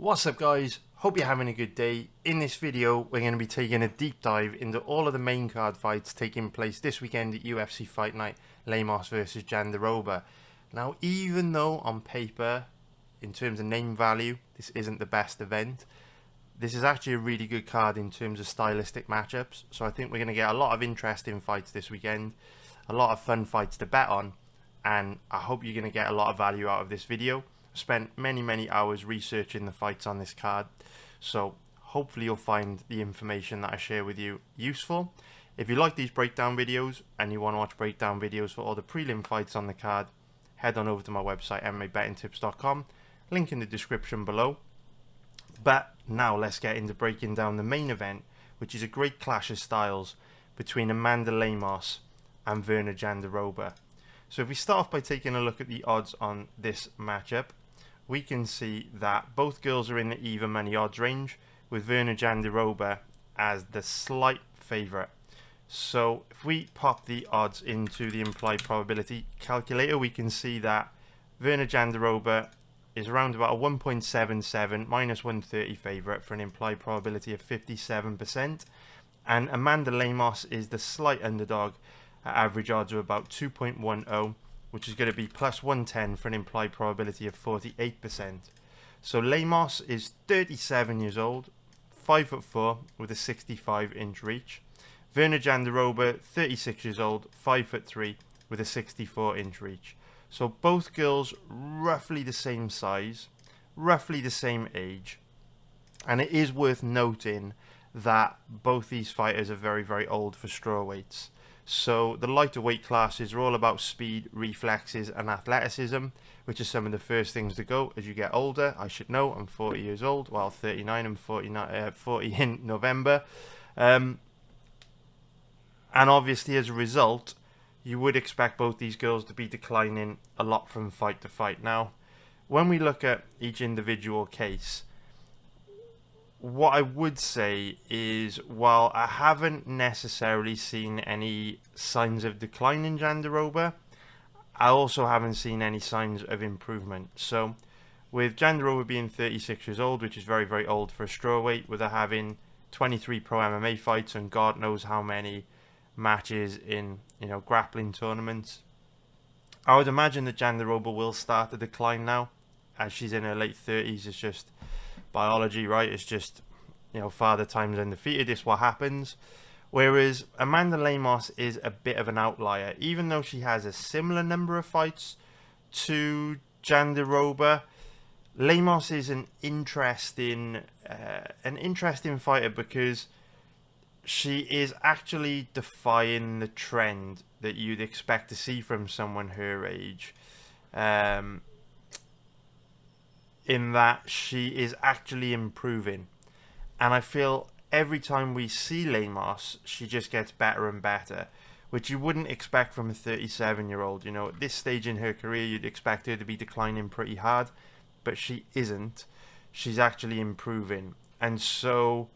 What's up guys, hope you're having a good day. In this video we're going to be taking a deep dive into all of the main card fights taking place this weekend at UFC Fight Night Lemos versus Jandiroba. Now even though on paper, in terms of name value, this isn't the best event, this is actually a really good card in terms of stylistic matchups. So I think we're going to get a lot of interesting fights this weekend, a lot of fun fights to bet on, and I hope you're going to get a lot of value out of this video. Spent many hours researching the fights on this card, so hopefully you'll find the information that I share with you useful. If you like these breakdown videos and you want to watch breakdown videos for all the prelim fights on the card, head on over to my website mmabettingtips.com, link in the description below. But now let's get into breaking down the main event, which is a great clash of styles between Amanda Lemos and Virna Jandiroba. So if we start off by taking a look at the odds on this matchup, we can see that both girls are in the even money odds range, with Virna Jandiroba as the slight favourite. So if we pop the odds into the implied probability calculator, we can see that Virna Jandiroba is around about a 1.77 minus 130 favourite for an implied probability of 57%, and Amanda Lemos is the slight underdog at average odds of about 2.10, which is going to be plus 110 for an implied probability of 48%. So Lemos is 37 years old, 5'4", with a 65-inch reach. Virna Jandiroba, 36 years old, 5'3", with a 64-inch reach. So both girls roughly the same size, roughly the same age, and it is worth noting that both these fighters are very old for strawweights. So the lighter weight classes are all about speed, reflexes and athleticism, which are some of the first things to go as you get older. I should know, I'm 40 years old, well 39, I'm 40 in November. And obviously as a result, you would expect both these girls to be declining a lot from fight to fight. Now, when we look at each individual case, what I would say is, while I haven't necessarily seen any signs of decline in Jandiroba, I also haven't seen any signs of improvement. So with Jandiroba being 36 years old, which is very old for a strawweight, with her having 23 pro MMA fights and God knows how many matches in grappling tournaments, I would imagine that Jandiroba will start to decline now as she's in her late 30s. It's just biology, right? It's just, father times undefeated, it's what happens. Whereas Amanda Lemos is a bit of an outlier. Even though she has a similar number of fights to Jandiroba, Lemos is an interesting fighter because she is actually defying the trend that you'd expect to see from someone her age. In that she is actually improving, and I feel every time we see Lemos, she just gets better and better, which you wouldn't expect from a 37-year-old. At this stage in her career, you'd expect her to be declining pretty hard, but she isn't. She's actually improving, and so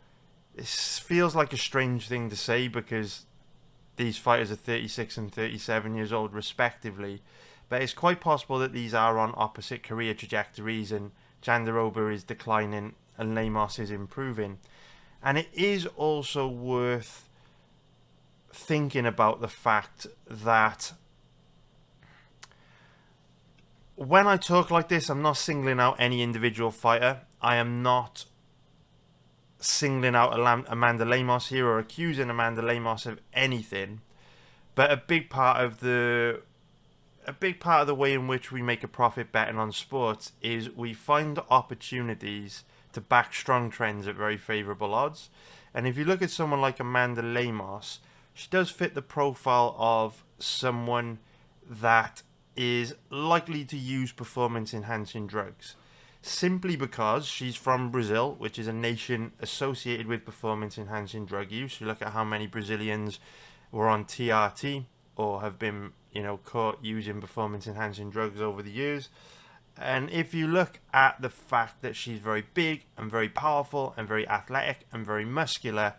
this feels like a strange thing to say because these fighters are 36 and 37 years old respectively. But it's quite possible that these are on opposite career trajectories, and Jandiroba is declining and Lemos is improving. And it is also worth thinking about the fact that when I talk like this, I'm not singling out any individual fighter. I am not singling out Amanda Lemos here or accusing Amanda Lemos of anything. But a big part of the way in which we make a profit betting on sports is we find opportunities to back strong trends at very favourable odds. And if you look at someone like Amanda Lemos, she does fit the profile of someone that is likely to use performance enhancing drugs, simply because she's from Brazil, which is a nation associated with performance enhancing drug use. You look at how many Brazilians were on TRT or have been caught using performance enhancing drugs over the years. And if you look at the fact that she's very big and very powerful and very athletic and very muscular,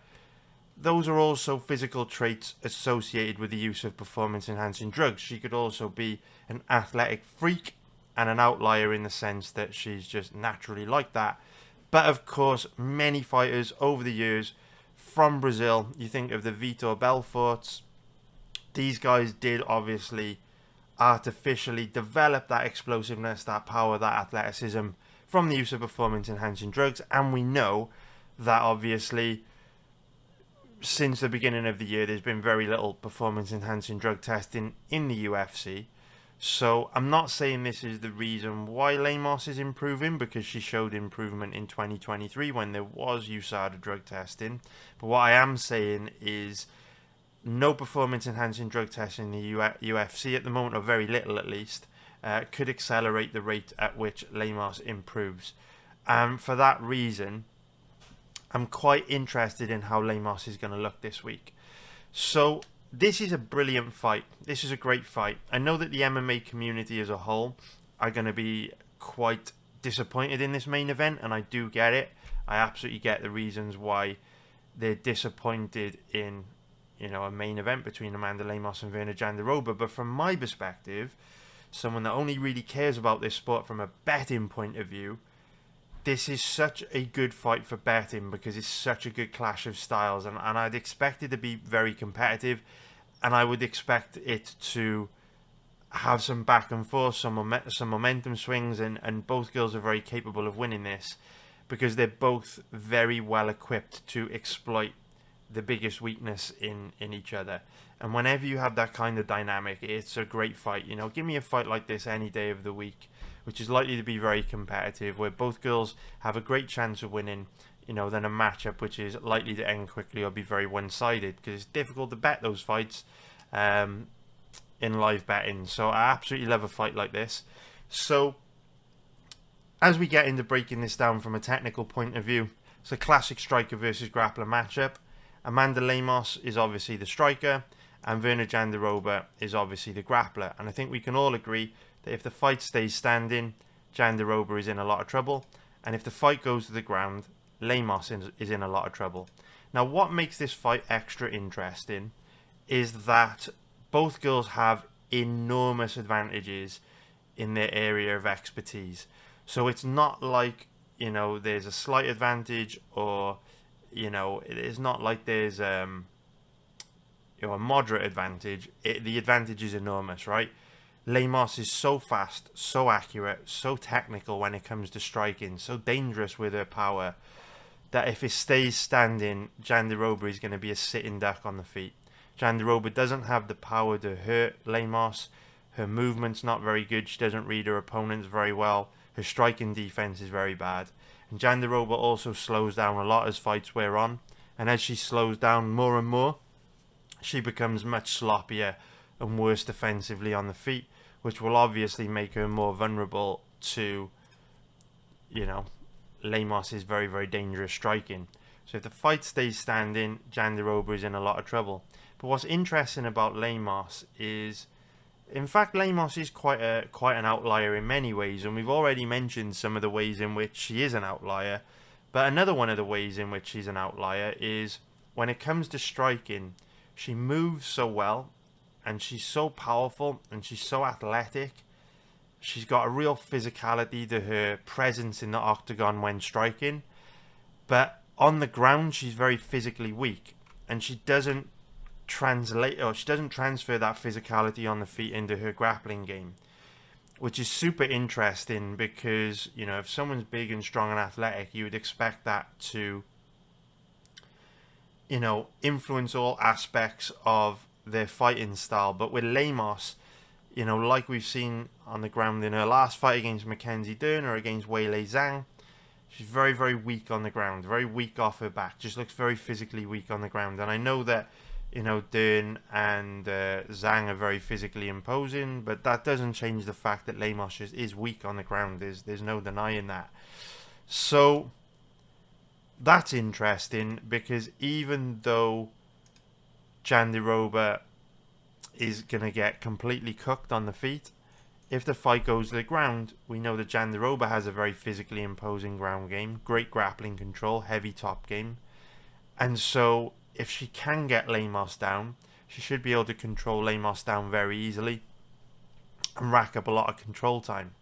those are also physical traits associated with the use of performance enhancing drugs. She could also be an athletic freak and an outlier in the sense that she's just naturally like that. But of course, many fighters over the years from Brazil, you think of the Vitor Belforts, these guys did obviously artificially develop that explosiveness, that power, that athleticism from the use of performance enhancing drugs. And we know that obviously since the beginning of the year there's been very little performance enhancing drug testing in the UFC. So I'm not saying this is the reason why Lemos is improving, because she showed improvement in 2023 when there was USADA drug testing. But what I am saying is no performance enhancing drug testing in the UFC at the moment, or very little at least, could accelerate the rate at which Lemos improves. And for that reason, I'm quite interested in how Lemos is going to look this week. So this is a brilliant fight. This is a great fight. I know that the MMA community as a whole are going to be quite disappointed in this main event, and I do get it. I absolutely get the reasons why they're disappointed in, you know, a main event between Amanda Lemos and Virna Jandiroba. But from my perspective, someone that only really cares about this sport from a betting point of view, this is such a good fight for betting because it's such a good clash of styles, and I'd expect it to be very competitive, and I would expect it to have some back and forth, some momentum swings, and both girls are very capable of winning this because they're both very well equipped to exploit the biggest weakness in each other. And whenever you have that kind of dynamic, it's a great fight. You know, give me a fight like this any day of the week, which is likely to be very competitive, where both girls have a great chance of winning, you know, than a matchup which is likely to end quickly or be very one-sided, because it's difficult to bet those fights in live betting. So I absolutely love a fight like this. So as we get into breaking this down from a technical point of view, it's a classic striker versus grappler matchup. Amanda Lemos is obviously the striker, and Virna Jandiroba is obviously the grappler. And I think we can all agree that if the fight stays standing, Jandiroba is in a lot of trouble, and if the fight goes to the ground, Lemos is in a lot of trouble. Now, what makes this fight extra interesting is that both girls have enormous advantages in their area of expertise. So it's not like, you know, there's a slight advantage, or, you know, it's not like there's you know, a moderate advantage. The advantage is enormous, right? Lemos is so fast, so accurate, so technical when it comes to striking, so dangerous with her power, that if it stays standing, Jandiroba is going to be a sitting duck on the feet. Jandiroba doesn't have the power to hurt Lemos. Her movement's not very good. She doesn't read her opponents very well. Her striking defense is very bad. And Jandiroba also slows down a lot as fights wear on. And as she slows down more and more, she becomes much sloppier and worse defensively on the feet, which will obviously make her more vulnerable to, you know, Lemos is very, very dangerous striking. So if the fight stays standing, Jandiroba is in a lot of trouble. But what's interesting about Lemos is, in fact, Lemos is quite an outlier in many ways, and we've already mentioned some of the ways in which she is an outlier. But another one of the ways in which she's an outlier is when it comes to striking, she moves so well, and she's so powerful, and she's so athletic. She's got a real physicality to her presence in the octagon when striking. But on the ground, she's very physically weak, and she doesn't transfer that physicality on the feet into her grappling game, which is super interesting because, you know, if someone's big and strong and athletic, you would expect that to, you know, influence all aspects of their fighting style. But with Lemos, you know, like we've seen on the ground in her last fight against Mackenzie Dern or against Weili Zhang, she's very, very weak on the ground, very weak off her back, just looks very physically weak on the ground. And I know that, you know, Dern and Zhang are very physically imposing, but that doesn't change the fact that Lemos is weak on the ground. There's no denying that. So that's interesting, because even though Jandiroba is going to get completely cooked on the feet, if the fight goes to the ground, we know that Jandiroba has a very physically imposing ground game, great grappling control, heavy top game. And so if she can get Lemos down, she should be able to control Lemos down very easily and rack up a lot of control time.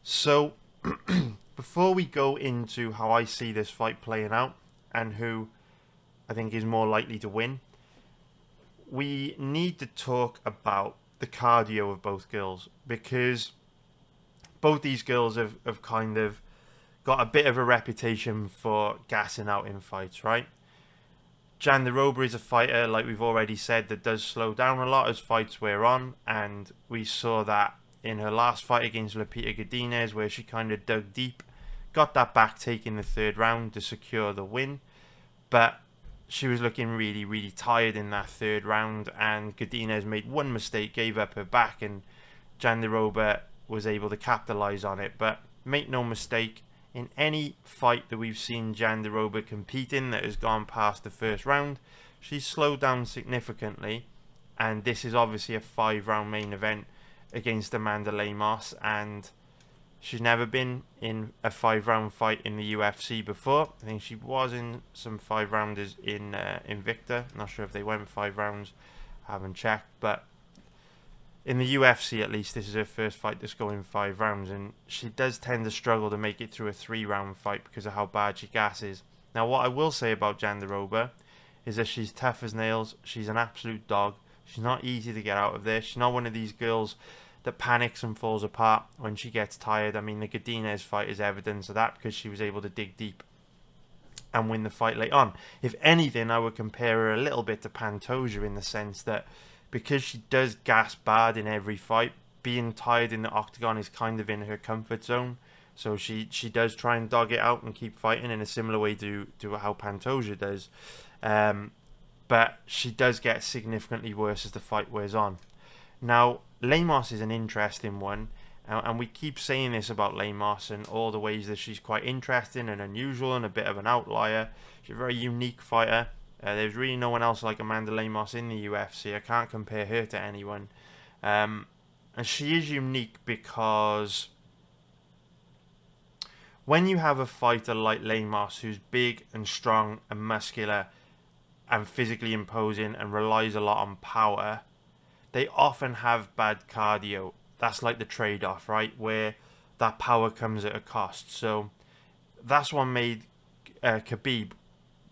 So before we go into how I see this fight playing out and who I think is more likely to win, we need to talk about the cardio of both girls, because both these girls have kind of got a bit of a reputation for gassing out in fights, right? Jandiroba is a fighter, like we've already said, that does slow down a lot as fights wear on, and we saw that in her last fight against Lupita Godinez, where she kind of dug deep, got that back take in the third round to secure the win, but she was looking really, really tired in that third round, and Godinez made one mistake, gave up her back, and Jandiroba was able to capitalize on it. But make no mistake, in any fight that we've seen Jandiroba compete in that has gone past the first round, she's slowed down significantly, and this is obviously a 5-round main event against Amanda Lemos, and she's never been in a 5-round fight in the UFC before. I think she was in some 5-rounders in Invicta. Not sure if they went 5 rounds. I haven't checked. But in the UFC, at least, this is her first fight that's going 5 rounds. And she does tend to struggle to make it through a 3-round fight because of how bad she gasses. Now, what I will say about Jandiroba is that she's tough as nails. She's an absolute dog. She's not easy to get out of there. She's not one of these girls that panics and falls apart when she gets tired. I mean, the Godinez fight is evidence of that, because she was able to dig deep and win the fight late on. If anything, I would compare her a little bit to Pantoja, in the sense that because she does gas bad in every fight, being tired in the octagon is kind of in her comfort zone. So she does try and dog it out and keep fighting in a similar way to how Pantoja does. But she does get significantly worse as the fight wears on. Now, Lemos is an interesting one, and we keep saying this about Lemos and all the ways that she's quite interesting and unusual and a bit of an outlier. She's a very unique fighter. There's really no one else like Amanda Lemos in the UFC. I can't compare her to anyone. And she is unique because when you have a fighter like Lemos, who's big and strong and muscular and physically imposing and relies a lot on power, they often have bad cardio. That's like the trade-off, right? Where that power comes at a cost. So that's what made Khabib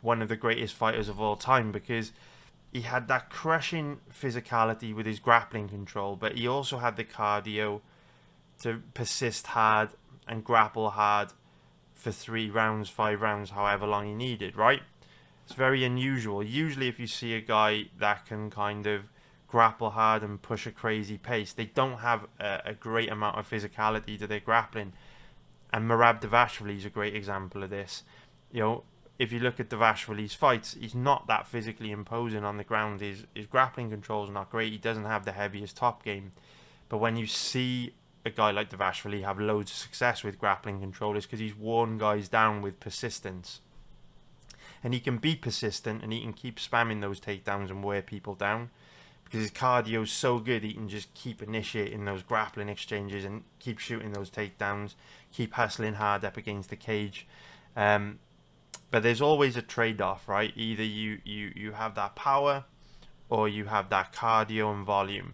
one of the greatest fighters of all time, because he had that crushing physicality with his grappling control, but he also had the cardio to persist hard and grapple hard for 3 rounds, 5 rounds, however long he needed, right? It's very unusual. Usually if you see a guy that can kind of grapple hard and push a crazy pace, they don't have a great amount of physicality to their grappling. And Merab Dvalishvili is a great example of this. You know, if you look at Dvalishvili's fights, he's not that physically imposing on the ground. His grappling control is not great. He doesn't have the heaviest top game. But when you see a guy like Dvalishvili have loads of success with grappling control, it's because he's worn guys down with persistence. And he can be persistent, and he can keep spamming those takedowns and wear people down, because his cardio is so good. He can just keep initiating those grappling exchanges and keep shooting those takedowns, keep hustling hard up against the cage. But there's always a trade-off, right? Either you have that power or you have that cardio and volume.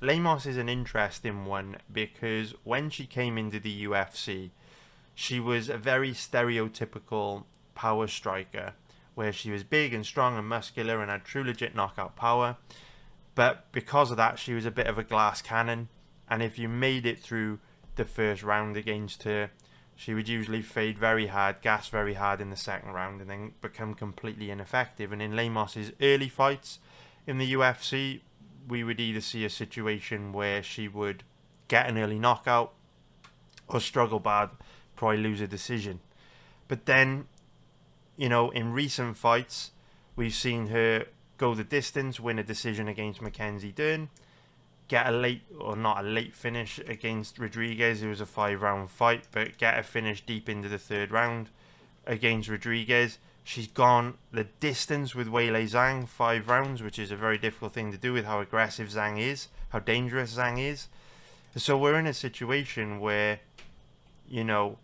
Lemos is an interesting one, because when she came into the UFC, she was a very stereotypical power striker, where she was big and strong and muscular and had true legit knockout power. But because of that, she was a bit of a glass cannon, and if you made it through the first round against her, she would usually fade very hard, gas very hard in the second round, and then become completely ineffective. And in Lemos's early fights in the UFC, we would either see a situation where she would get an early knockout or struggle bad, probably lose a decision. But then, you know, in recent fights, we've seen her go the distance, win a decision against Mackenzie Dern, get a late, or not a late finish against Rodriguez. It was a 5-round fight, but get a finish deep into the third round against Rodriguez. She's gone the distance with Weili Zhang, 5 rounds, which is a very difficult thing to do with how aggressive Zhang is, how dangerous Zhang is. So we're in a situation where, you know,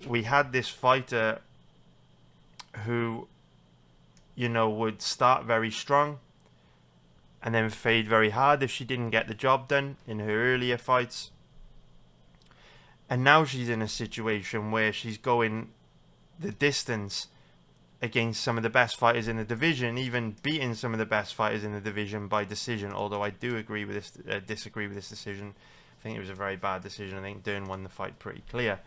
we had this fighter who, you know, would start very strong and then fade very hard if she didn't get the job done in her earlier fights. And now she's in a situation where she's going the distance against some of the best fighters in the division, even beating some of the best fighters in the division by decision. Although I do agree with this, disagree with this decision. I think it was a very bad decision. I think Dern won the fight pretty clear.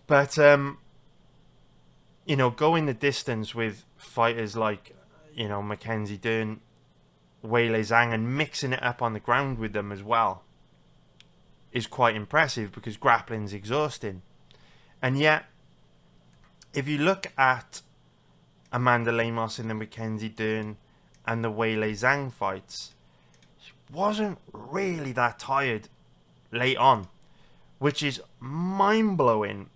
But you know, going the distance with fighters like, you know, Mackenzie Dern, Weili Zhang, and mixing it up on the ground with them as well is quite impressive, because grappling's exhausting. And yet, if you look at Amanda Lemos in the Mackenzie Dern and the Weili Zhang fights, she wasn't really that tired late on, which is mind-blowing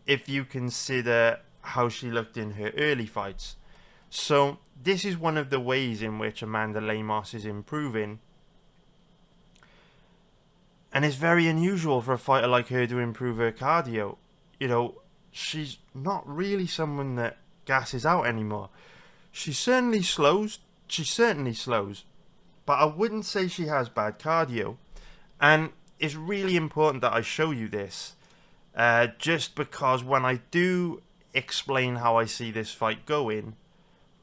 if you consider how she looked in her early fights. So this is one of the ways in which Amanda Lemos is improving, and it's very unusual for a fighter like her to improve her cardio. You know, she's not really someone that gasses out anymore. She certainly slows, but I wouldn't say she has bad cardio. And it's really important that I show you this, just because when I do explain how I see this fight going,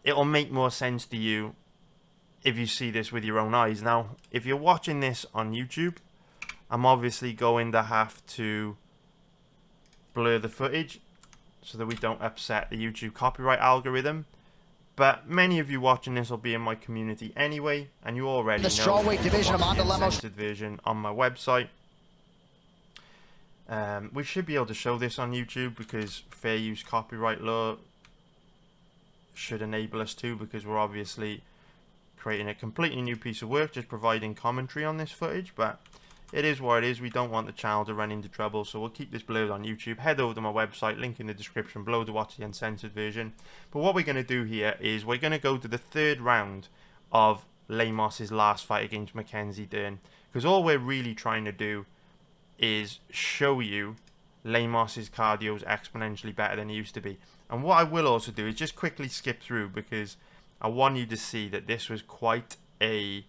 it'll make more sense to you if you see this with your own eyes. Now, if you're watching this on YouTube, I'm obviously going to have to blur the footage so that we don't upset the YouTube copyright algorithm. But many of you watching this will be in my community anyway, and you already know the strawweight division of the uncensored version on my website. We should be able to show this on YouTube, because fair use copyright law should enable us to, because we're obviously creating a completely new piece of work, just providing commentary on this footage. But it is what it is. We don't want the channel to run into trouble, so we'll keep this blurred on YouTube. Head over to my website, link in the description below, to watch the uncensored version. But what we're going to do here is we're going to go to the third round of Lemos's last fight against Mackenzie Dern, because all we're really trying to do is show you Lemos's cardio is exponentially better than it used to be. And what I will also do is just quickly skip through, because I want you to see that this was quite an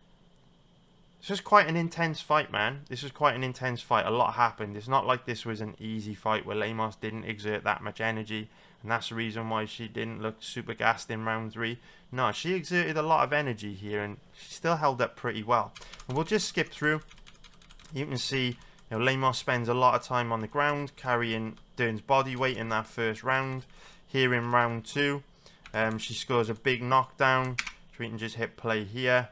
intense fight, man. This was quite an intense fight. A lot happened. It's not like this was an easy fight where Lemos didn't exert that much energy, and that's the reason why she didn't look super gassed in round 3. No, she exerted a lot of energy here, and she still held up pretty well. And we'll just skip through. You can see, you know, Lemos spends a lot of time on the ground carrying Dern's body weight in that first round. Here in round 2, she scores a big knockdown. So we can just hit play here.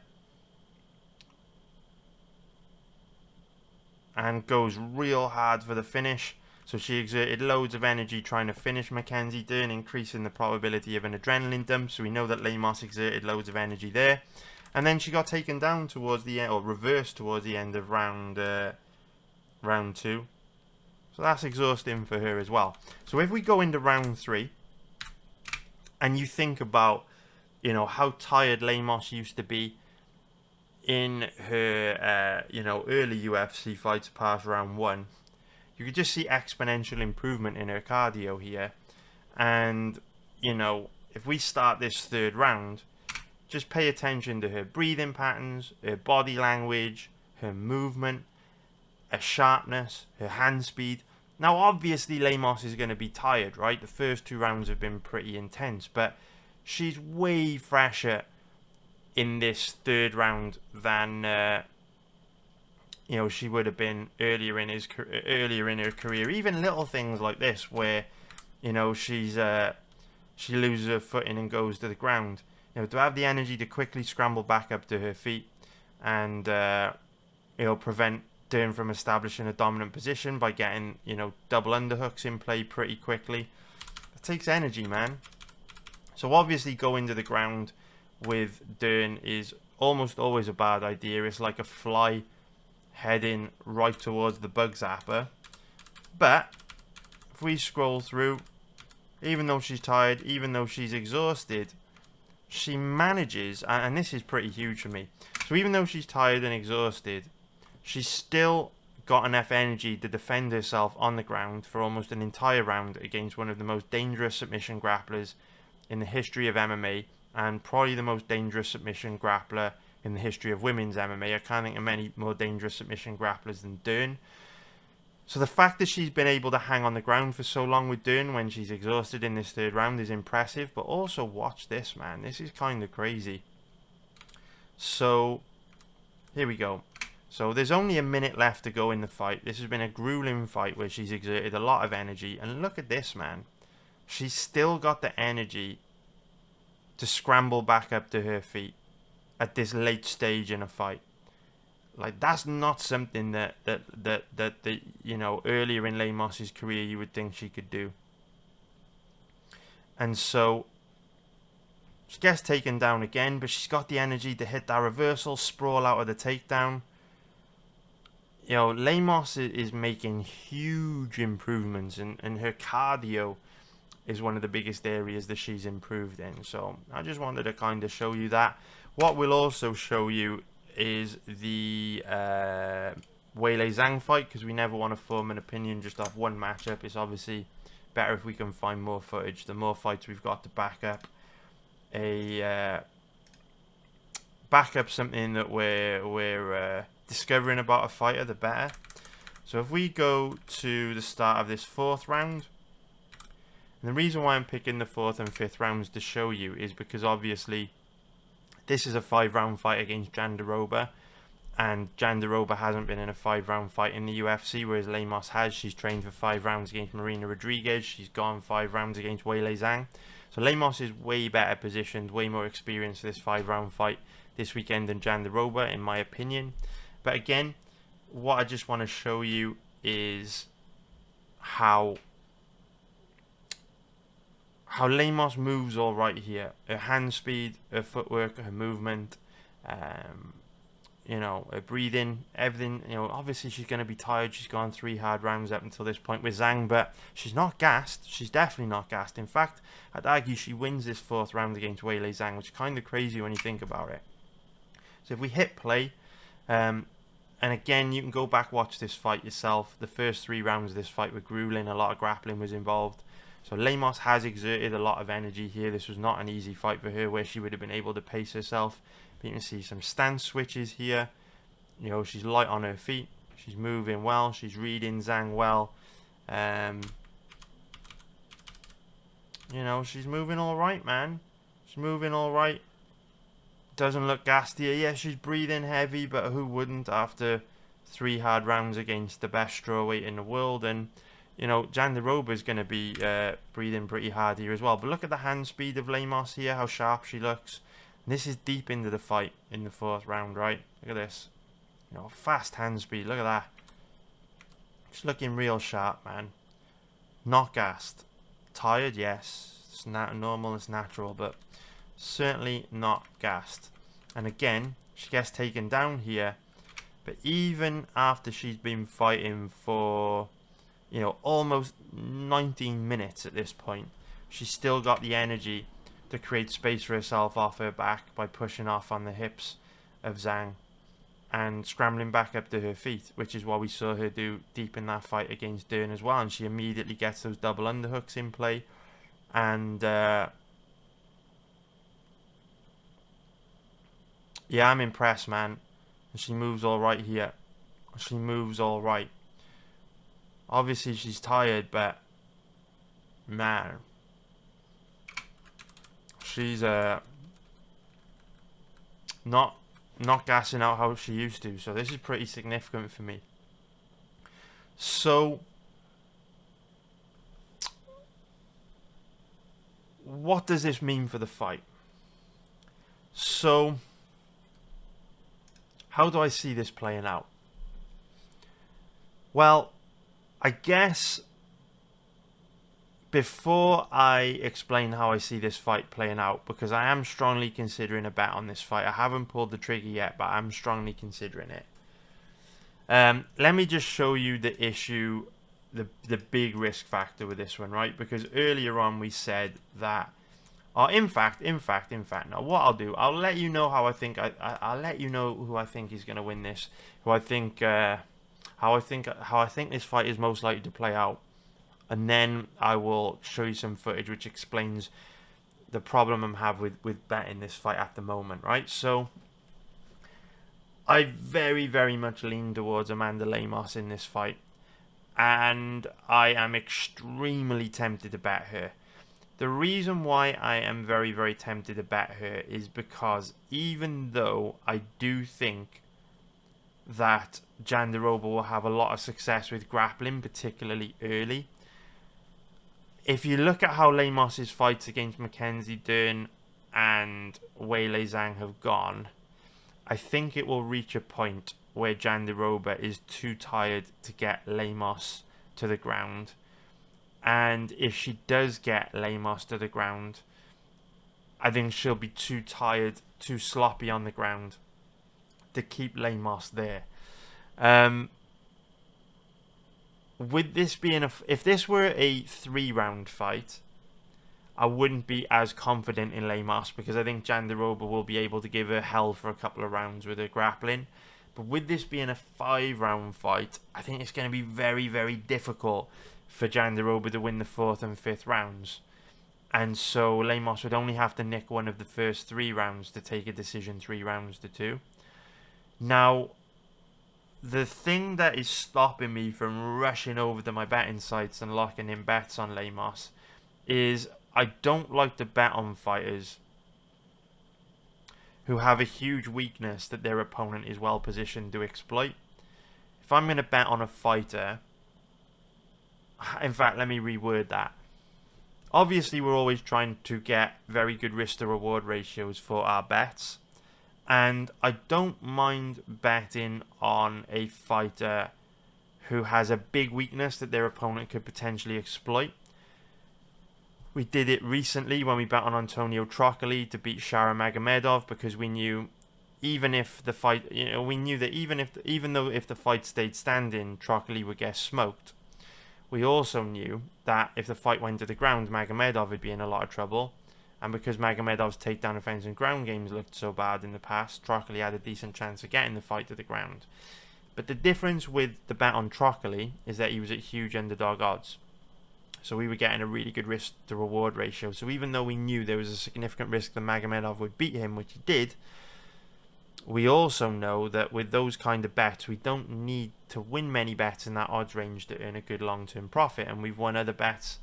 And goes real hard for the finish. So she exerted loads of energy trying to finish Mackenzie Dern, increasing the probability of an adrenaline dump. So we know that Lemos exerted loads of energy there. And then she got taken down towards the end, or reversed towards the end of round 2. So that's exhausting for her as well. So if we go into round 3, and you think about, you know, how tired Lemos used to be in her, you know, early UFC fights past round 1, you could just see exponential improvement in her cardio here. And, you know, if we start this third round, just pay attention to her breathing patterns, her body language, her movement, her sharpness, her hand speed. Now, obviously, Lemos is going to be tired, right? The first 2 rounds have been pretty intense, but she's way fresher in this third round than you know, she would have been earlier in her career. Even little things like this, where, you know, she loses her footing and goes to the ground. You know, to have the energy to quickly scramble back up to her feet and you know, prevent Dern from establishing a dominant position by getting, you know, double underhooks in play pretty quickly. It takes energy, man. So obviously going to the ground with Dern is almost always a bad idea. It's like a fly heading right towards the bug zapper. But if we scroll through, even though she's tired, even though she's exhausted, she manages, and this is pretty huge for me, so even though she's tired and exhausted, she's still got enough energy to defend herself on the ground for almost an entire round against one of the most dangerous submission grapplers in the history of MMA, and probably the most dangerous submission grappler in the history of women's MMA. I can't think of many more dangerous submission grapplers than Dern. So the fact that she's been able to hang on the ground for so long with Dern when she's exhausted in this third round is impressive. But also watch this, man. This is kind of crazy. So here we go. So there's only a minute left to go in the fight. This has been a grueling fight where she's exerted a lot of energy. And look at this, man. She's still got the energy to scramble back up to her feet at this late stage in a fight. Like, that's not something that you know, earlier in Lemos's career you would think she could do. And so she gets taken down again, but she's got the energy to hit that reversal, sprawl out of the takedown. You know, Lemos is making huge improvements, and her cardio is one of the biggest areas that she's improved in. So I just wanted to kind of show you that. What we'll also show you is the Weili Zhang fight, because we never want to form an opinion just off one matchup. It's obviously better if we can find more footage. The more fights we've got to back up something that we're discovering about a fighter, the better. So if we go to the start of this fourth round, and the reason why I'm picking the fourth and fifth rounds to show you is because obviously this is a 5-round fight against Jandiroba, and Jandiroba hasn't been in a 5-round fight in the UFC, whereas Lemos has. She's trained for 5 rounds against Marina Rodriguez. She's gone 5 rounds against Weili Zhang. So Lemos is way better positioned, way more experienced for this 5-round fight this weekend than Jandiroba, in my opinion. But again, what I just want to show you is how Lemos moves all right here. Her hand speed, her footwork, her movement, you know, her breathing, everything. You know, obviously she's going to be tired. She's gone 3 hard rounds up until this point with Zhang, but she's not gassed. She's definitely not gassed. In fact, I'd argue she wins this 4th round against Weili Zhang, which is kind of crazy when you think about it. So if we hit play, and again, you can go back, watch this fight yourself. The first 3 rounds of this fight were grueling. A lot of grappling was involved. So Lemos has exerted a lot of energy here. This was not an easy fight for her, where she would have been able to pace herself. But you can see some stance switches here. You know, she's light on her feet. She's moving well. She's reading Zhang well. You know, she's moving all right, man. She's moving all right. Doesn't look gassed here. Yeah, she's breathing heavy, but who wouldn't after 3 hard rounds against the best strawweight in the world? And you know, Jandiroba is going to be breathing pretty hard here as well. But look at the hand speed of Lemos here, how sharp she looks. And this is deep into the fight in the 4th round, right? Look at this. You know, fast hand speed. Look at that. She's looking real sharp, man. Not gassed. Tired, yes. It's normal, it's natural, but certainly not gassed. And again, she gets taken down here. But even after she's been fighting for, you know, almost 19 minutes at this point, she's still got the energy to create space for herself off her back by pushing off on the hips of Zhang and scrambling back up to her feet, which is what we saw her do deep in that fight against Dern as well. And she immediately gets those double underhooks in play. And yeah, I'm impressed, man. And she moves all right here. She moves all right. Obviously she's tired, but man, she's not gassing out how she used to. So this is pretty significant for me. So what does this mean for the fight? So how do I see this playing out? Well, I guess before I explain how I see this fight playing out, because I am strongly considering a bet on this fight. I haven't pulled the trigger yet, but I'm strongly considering it. Let me just show you the issue, the big risk factor with this one, right? Because earlier on we said that, in fact, now what I'll do, I'll let you know how I think, I'll let you know who I think is going to win this, who I think, how I think this fight is most likely to play out, and then I will show you some footage which explains the problem I'm having with betting this fight at the moment, right? So I very much lean towards Amanda Lemos in this fight, and I am extremely tempted to bet her. The reason why I am very, very tempted to bet her is because even though I do think that Jandiroba will have a lot of success with grappling, particularly early, if you look at how Lemos' fights against Mackenzie Dern and Weili Zhang have gone, I think it will reach a point where Jandiroba is too tired to get Lemos to the ground. And if she does get Lemos to the ground, I think she'll be too tired, too sloppy on the ground to keep Lemos there. With this being if this were a 3-round fight, I wouldn't be as confident in Lemos because I think Jandiroba will be able to give her hell for a couple of rounds with her grappling. But with this being a 5-round fight, I think it's going to be very, very difficult for Jandiroba to win the 4th and 5th rounds. And so Lemos would only have to nick one of the first 3 rounds to take a decision 3 rounds to 2. Now, the thing that is stopping me from rushing over to my betting sites and locking in bets on Lemos is I don't like to bet on fighters who have a huge weakness that their opponent is well positioned to exploit. If I'm going to bet on a fighter, in fact, let me reword that. Obviously, we're always trying to get very good risk to reward ratios for our bets. And I don't mind betting on a fighter who has a big weakness that their opponent could potentially exploit. We did it recently when we bet on Antonio Trocoli to beat Shara Magomedov because we knew even if the fight, we knew that even though if the fight stayed standing, Trocoli would get smoked. We also knew that if the fight went to the ground, Magomedov would be in a lot of trouble. And because Magomedov's takedown defense and ground games looked so bad in the past, Trocoli had a decent chance of getting the fight to the ground. But the difference with the bet on Trocoli is that he was at huge underdog odds. So we were getting a really good risk to reward ratio. So even though we knew there was a significant risk that Magomedov would beat him, which he did, we also know that with those kind of bets, we don't need to win many bets in that odds range to earn a good long-term profit. And we've won other bets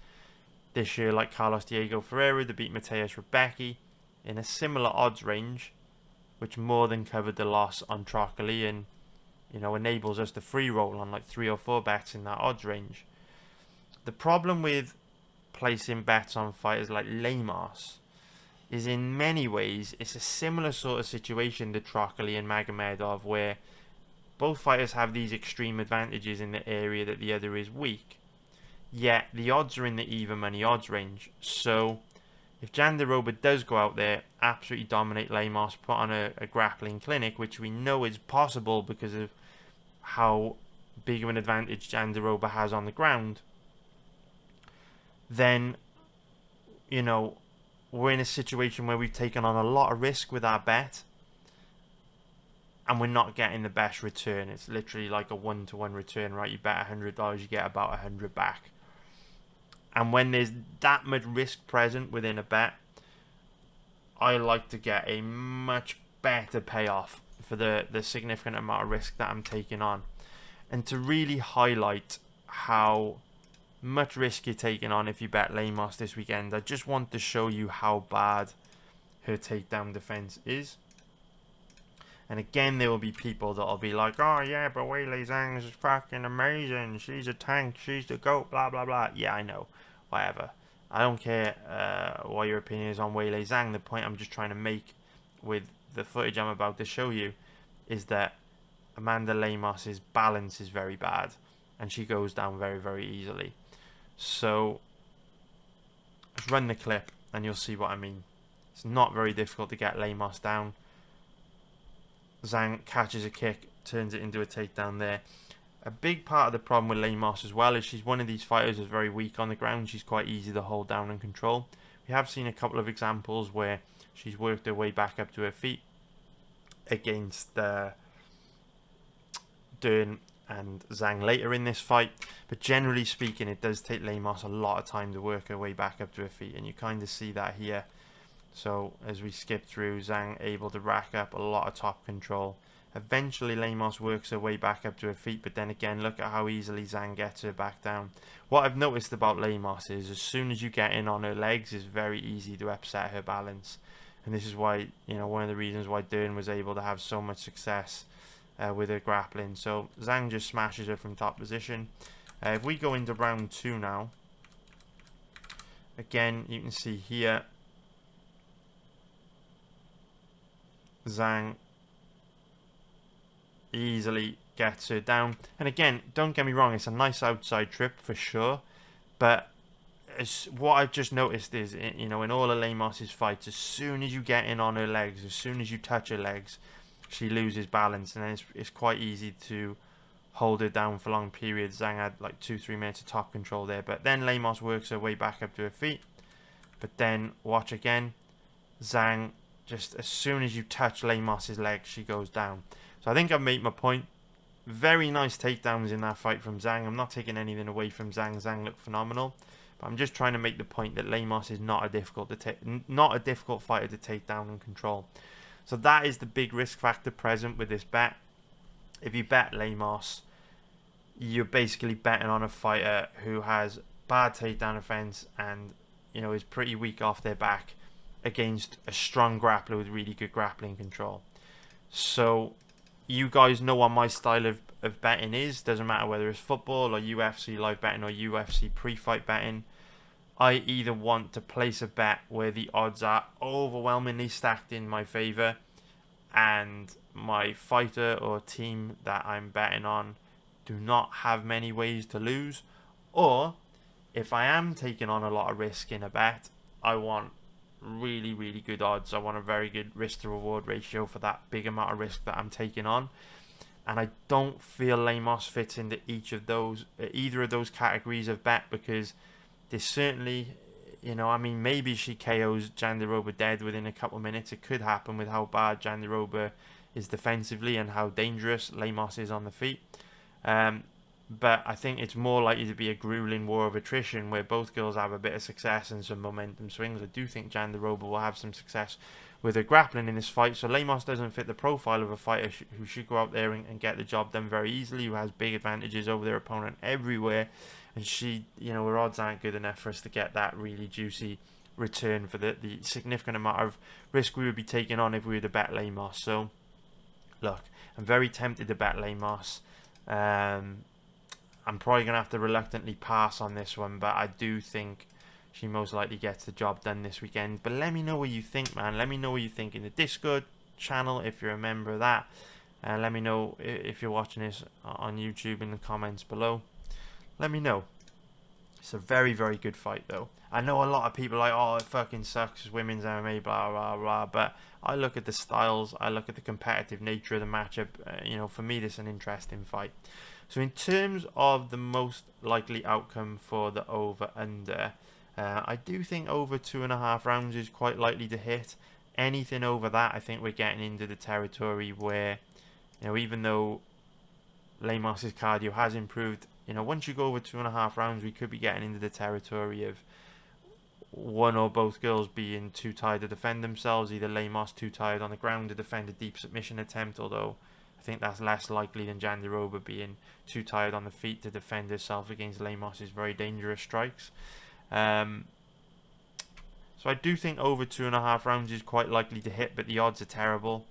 this year, like Carlos Diego Ferreira to beat Mateusz Rebecki in a similar odds range, which more than covered the loss on Trocoli and, enables us to free roll on like 3 or 4 bets in that odds range. The problem with placing bets on fighters like Lemos is in many ways it's a similar sort of situation to Trocoli and Magomedov, where both fighters have these extreme advantages in the area that the other is weak, yet the odds are in the even money odds range. So if Jandiroba does go out there, absolutely dominate Lemos, put on a grappling clinic, which we know is possible because of how big of an advantage Jandiroba has on the ground, then we're in a situation where we've taken on a lot of risk with our bet and we're not getting the best return. It's literally like a 1-to-1 return, right? You bet $100, you get about 100 back. And when there's that much risk present within a bet, I like to get a much better payoff for the significant amount of risk that I'm taking on. And to really highlight how much risk you're taking on if you bet Lemos this weekend, I just want to show you how bad her takedown defense is. And again, there will be people that will be like, oh yeah, but Weili Zhang is fucking amazing, she's a tank, she's the GOAT, blah blah blah. Yeah, I know, whatever. I don't care what your opinion is on Weili Zhang. The point I'm just trying to make with the footage I'm about to show you is that Amanda Lemos' balance is very bad and she goes down very, very easily. So let's run the clip and you'll see what I mean. It's not very difficult to get Lemos down. Zhang catches a kick, turns it into a takedown there. A big part of the problem with Lemos as well is she's one of these fighters who's very weak on the ground. She's quite easy to hold down and control. We have seen a couple of examples where she's worked her way back up to her feet against Dern and Zhang later in this fight, but generally speaking it does take Lemos a lot of time to work her way back up to her feet, and you kind of see that here. So as we skip through, Zhang able to rack up a lot of top control Eventually, Lemos works her way back up to her feet, but then again, look at how easily Zhang gets her back down. What I've noticed about Lemos is as soon as you get in on her legs, it's very easy to upset her balance. And this is why, one of the reasons why Dern was able to have so much success with her grappling. So Zhang just smashes her from top position. If we go into round 2 now, again, you can see here, Zhang easily gets her down. And again, don't get me wrong, it's a nice outside trip for sure. But what I've just noticed is, in all of Lemos' fights, as soon as you get in on her legs, as soon as you touch her legs, she loses balance. And then it's quite easy to hold her down for long periods. Zhang had like 2-3 minutes of top control there. But then Lemos works her way back up to her feet. But then, watch again, Zhang, just as soon as you touch Lemos' legs, she goes down. So I think I've made my point. Very nice takedowns in that fight from Zhang. I'm not taking anything away from Zhang. Zhang looked phenomenal. But I'm just trying to make the point that Lemos is not a difficult fighter to take down and control. So that is the big risk factor present with this bet. If you bet Lemos, you're basically betting on a fighter who has bad takedown offense and is pretty weak off their back against a strong grappler with really good grappling control. So you guys know what my style of betting is. Doesn't matter whether it's football or UFC live betting or UFC pre-fight betting. I either want to place a bet where the odds are overwhelmingly stacked in my favor and my fighter or team that I'm betting on do not have many ways to lose, or if I am taking on a lot of risk in a bet, I want really, really good odds. I want a very good risk to reward ratio for that big amount of risk that I'm taking on. And I don't feel Lemos fits into either of those categories of bet, because there's certainly, maybe she KOs Jandiroba dead within a couple of minutes. It could happen with how bad Jandiroba is defensively and how dangerous Lemos is on the feet. But I think it's more likely to be a grueling war of attrition where both girls have a bit of success and some momentum swings. I do think Jandiroba will have some success with her grappling in this fight. So Lemos doesn't fit the profile of a fighter who should go out there and get the job done very easily, who has big advantages over their opponent everywhere. And she, her odds aren't good enough for us to get that really juicy return for the significant amount of risk we would be taking on if we were to bet Lemos. So, look, I'm very tempted to bet Lemos. I'm probably going to have to reluctantly pass on this one, but I do think she most likely gets the job done this weekend. But let me know what you think, man. Let me know what you think in the Discord channel if you're a member of that. Let me know if you're watching this on YouTube in the comments below. Let me know. It's a very, very good fight, though. I know a lot of people are like, oh, it fucking sucks, it's women's MMA, blah, blah, blah. But I look at the styles, I look at the competitive nature of the matchup. For me, this is an interesting fight. So in terms of the most likely outcome for the over-under, I do think over 2.5 rounds is quite likely to hit. Anything over that, I think we're getting into the territory where, even though Lemos' cardio has improved, once you go over 2.5 rounds, we could be getting into the territory of one or both girls being too tired to defend themselves. Either Lemos too tired on the ground to defend a deep submission attempt, although I think that's less likely than Jandiroba being too tired on the feet to defend herself against Lemos' very dangerous strikes. So I do think over 2.5 rounds is quite likely to hit, but the odds are terrible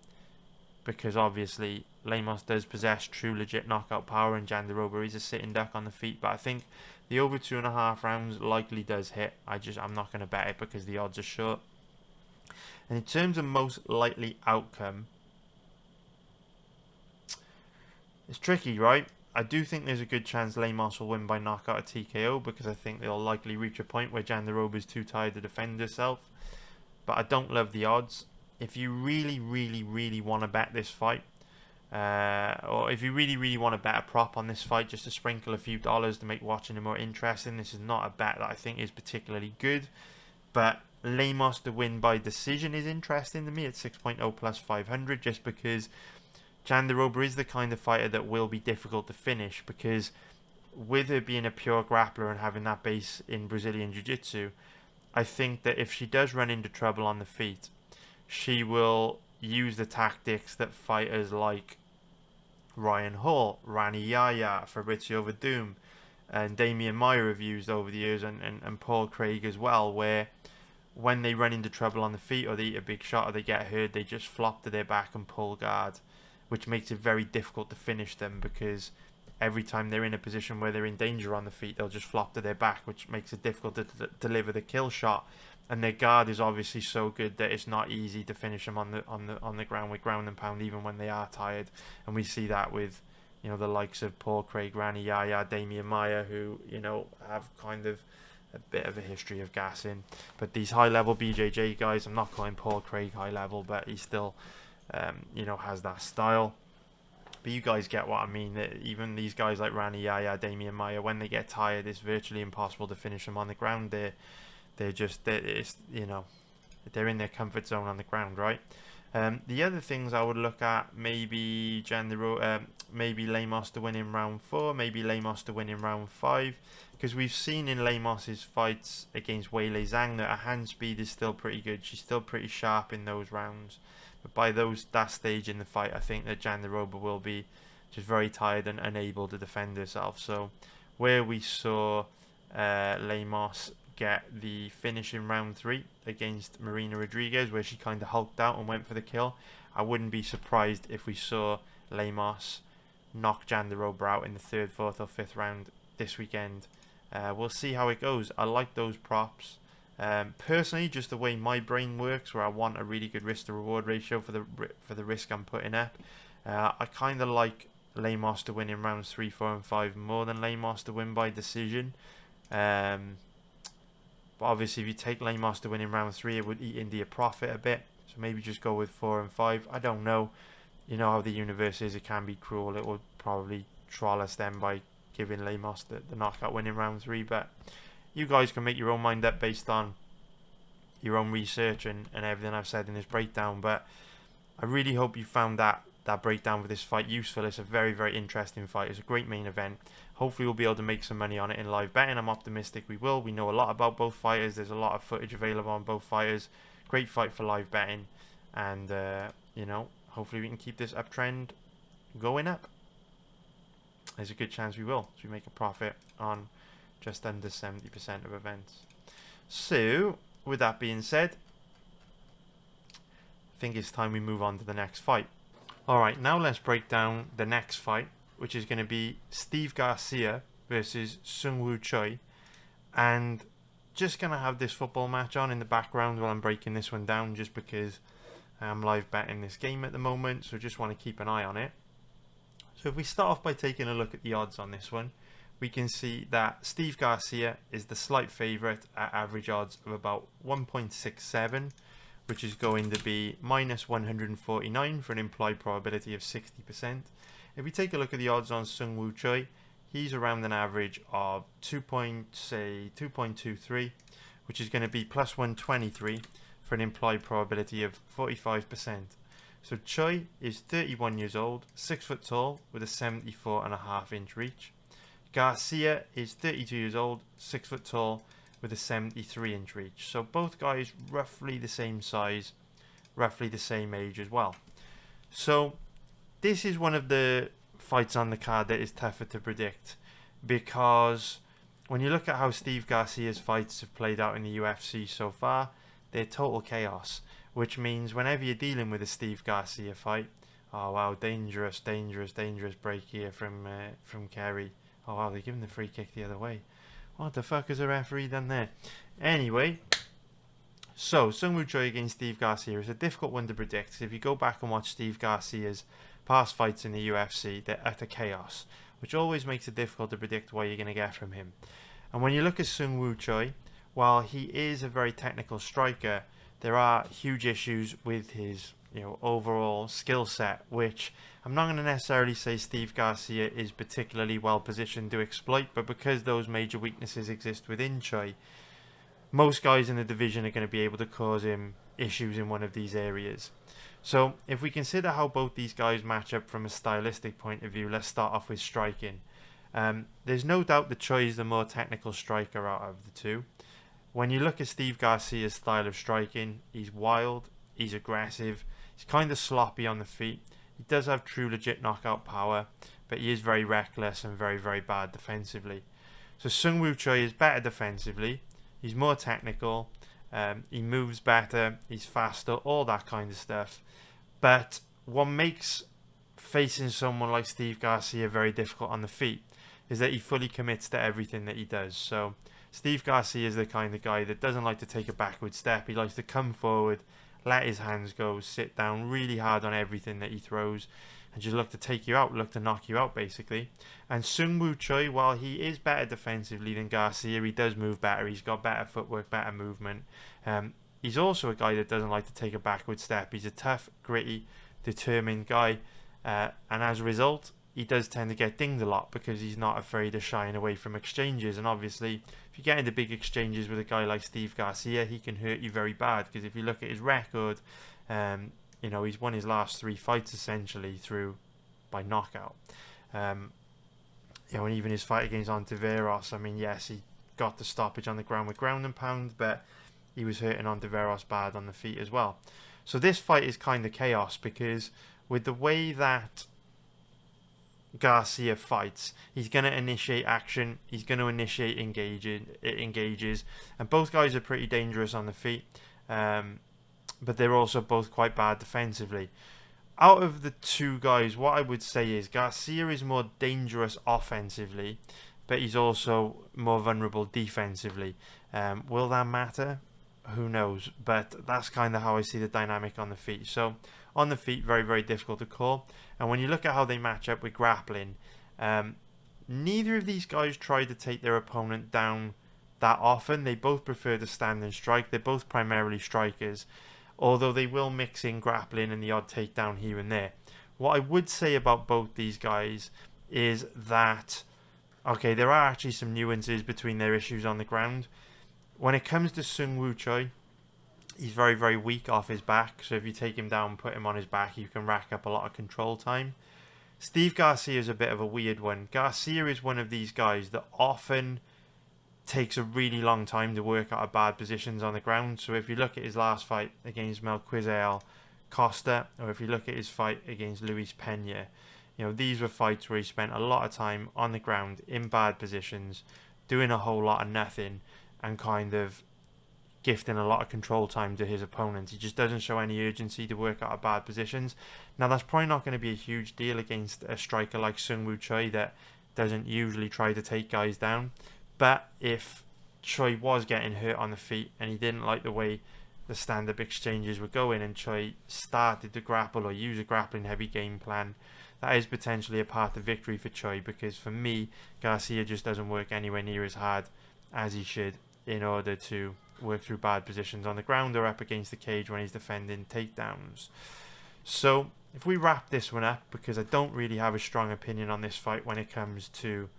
because obviously Lemos does possess true legit knockout power and Jandiroba is a sitting duck on the feet. But I think the over 2.5 rounds likely does hit. I'm not going to bet it because the odds are short. And in terms of most likely outcome, it's tricky, right? I do think there's a good chance Lemos will win by knockout or TKO because I think they'll likely reach a point where Jandiroba is too tired to defend herself. But I don't love the odds. If you really, really, really want to bet this fight, or if you really, really want to bet a prop on this fight just to sprinkle a few dollars to make watching it more interesting, this is not a bet that I think is particularly good. But Lemos to win by decision is interesting to me at 6.0 plus 500 just because Jandiroba is the kind of fighter that will be difficult to finish because with her being a pure grappler and having that base in Brazilian Jiu-Jitsu, I think that if she does run into trouble on the feet, she will use the tactics that fighters like Ryan Hall, Rani Yahya, Fabrizio Verdum, and Damian Maia have used over the years, and Paul Craig as well, where when they run into trouble on the feet or they eat a big shot or they get hurt, they just flop to their back and pull guard, which makes it very difficult to finish them, because every time they're in a position where they're in danger on the feet, they'll just flop to their back, which makes it difficult to deliver the kill shot. And their guard is obviously so good that it's not easy to finish them on the ground with ground and pound, even when they are tired. And we see that with, you know, the likes of Paul Craig, Rani Yahya, Damian Maia, who, you know, have kind of a bit of a history of gassing. But these high-level BJJ guys, I'm not calling Paul Craig high-level, but he still, you know, has that style. But you guys get what I mean. That even these guys like Rani Yahya, Damian Maia, when they get tired, it's virtually impossible to finish them on the ground. It's, you know, they're in their comfort zone on the ground, right? The other things I would look at, maybe maybe Lemos to win in round 4, maybe Lemos to win in round 5, because we've seen in Lemos's fights against Weili Zhang that her hand speed is still pretty good. She's still pretty sharp in those rounds. But by that stage in the fight, I think that Jandiroba will be just very tired and unable to defend herself. So where we saw Lemos get the finish in round 3 against Marina Rodriguez, where she kind of hulked out and went for the kill, I wouldn't be surprised if we saw Lemos knock Jandiroba out in the 3rd, 4th or 5th round this weekend. We'll see how it goes. I like those props. Personally, just the way my brain works, where I want a really good risk to reward ratio for the risk I'm putting up, I kind of like Lemos to win in rounds 3, 4 and 5 more than Lemos to win by decision. But obviously if you take Lemos to win in round 3, it would eat into your profit a bit, so maybe just go with 4 and 5. I don't know. You know how the universe is, it can be cruel. It will probably troll us then by giving Lemos the knockout win in round 3, but you guys can make your own mind up based on your own research and everything I've said in this breakdown. But I really hope you found that breakdown for this fight useful. It's a very, very interesting fight. It's a great main event. Hopefully we'll be able to make some money on it in live betting. I'm optimistic we will. We know a lot about both fighters. There's a lot of footage available on both fighters. Great fight for live betting. And, you know, hopefully we can keep this uptrend going up. There's a good chance we will. So we make a profit on just under 70% of events. So, with that being said, I think it's time we move on to the next fight. Alright, now let's break down the next fight, which is going to be Steve Garcia versus Seung Woo Choi. And just going to have this football match on in the background while I'm breaking this one down, just because I'm live betting this game at the moment, so just want to keep an eye on it. So if we start off by taking a look at the odds on this one, we can see that Steve Garcia is the slight favourite at average odds of about 1.67, which is going to be minus 149 for an implied probability of 60%. If we take a look at the odds on Seung Woo Choi, he's around an average of 2.23, which is going to be plus 123 for an implied probability of 45%. So Choi is 31 years old, 6 foot tall, with a 74.5 inch reach. Garcia is 32 years old, 6 foot tall, with a 73 inch reach. So both guys roughly the same size, roughly the same age as well. So this is one of the fights on the card that is tougher to predict, because when you look at how Steve Garcia's fights have played out in the UFC so far, they're total chaos. Which means whenever you're dealing with a Steve Garcia fight, oh wow, dangerous break here from Kerry. Oh wow, they're giving the free kick the other way. What the fuck has the referee done there? Anyway, so Seung Woo Choi against Steve Garcia is a difficult one to predict. If you go back and watch Steve Garcia's past fights in the UFC, they're utter chaos, which always makes it difficult to predict what you're going to get from him. And when you look at Seung Woo Choi, while he is a very technical striker, there are huge issues with his, you know, overall skill set, which I'm not going to necessarily say Steve Garcia is particularly well positioned to exploit, but because those major weaknesses exist within Choi, most guys in the division are going to be able to cause him issues in one of these areas. So if we consider how both these guys match up from a stylistic point of view, let's start off with striking. There's no doubt that Choi is the more technical striker out of the two. When you look at Steve Garcia's style of striking, he's wild, he's aggressive, he's kind of sloppy on the feet, He does have true legit knockout power, but he is very reckless and very, very bad defensively. So Sung Woo Choi is better defensively. He's more technical. He moves better. He's faster. All that kind of stuff. But what makes facing someone like Steve Garcia very difficult on the feet is that he fully commits to everything that he does. So Steve Garcia is the kind of guy that doesn't like to take a backward step. He likes to come forward, let his hands go, sit down really hard on everything that he throws, and just look to take you out, look to knock you out, basically. And Sung Woo Choi, while he is better defensively than Garcia, he does move better. He's got better footwork, better movement. He's also a guy that doesn't like to take a backward step. He's a tough, gritty, determined guy. And as a result, he does tend to get dinged a lot because he's not afraid of shying away from exchanges. And obviously, if you get into big exchanges with a guy like Steve Garcia, he can hurt you very bad. Because if you look at his record, he's won his last 3 fights essentially by knockout. And even his fight against Ontiveros, I mean, yes, he got the stoppage on the ground with ground and pound, but he was hurting Ontiveros bad on the feet as well. So this fight is kind of chaos because with the way that Garcia fights, he's going to initiate action, he's going to initiate engages, and both guys are pretty dangerous on the feet, but they're also both quite bad defensively. Out of the two guys, what I would say is Garcia is more dangerous offensively, but he's also more vulnerable defensively. Will that matter? Who knows? But that's kind of how I see the dynamic on the feet. So on the feet, very, very difficult to call. And when you look at how they match up with grappling, neither of these guys try to take their opponent down that often. They both prefer to stand and strike. They're both primarily strikers, although they will mix in grappling and the odd takedown here and there. What I would say about both these guys is that, okay, there are actually some nuances between their issues on the ground. When it comes to Sung Woo Choi, he's very, very weak off his back. So if you take him down and put him on his back, you can rack up a lot of control time. Steve Garcia is a bit of a weird one. Garcia is one of these guys that often takes a really long time to work out of bad positions on the ground. So if you look at his last fight against Melquizael Costa, or if you look at his fight against Luis Pena, these were fights where he spent a lot of time on the ground in bad positions, doing a whole lot of nothing, and kind of gifting a lot of control time to his opponent. He just doesn't show any urgency to work out of bad positions. Now, that's probably not going to be a huge deal against a striker like Sung Woo Choi that doesn't usually try to take guys down. But if Choi was getting hurt on the feet and he didn't like the way the stand-up exchanges were going and Choi started to grapple or use a grappling heavy game plan, that is potentially a path to victory for Choi, because for me, Garcia just doesn't work anywhere near as hard as he should in order to work through bad positions on the ground or up against the cage when he's defending takedowns. So if we wrap this one up, because I don't really have a strong opinion on this fight when it comes to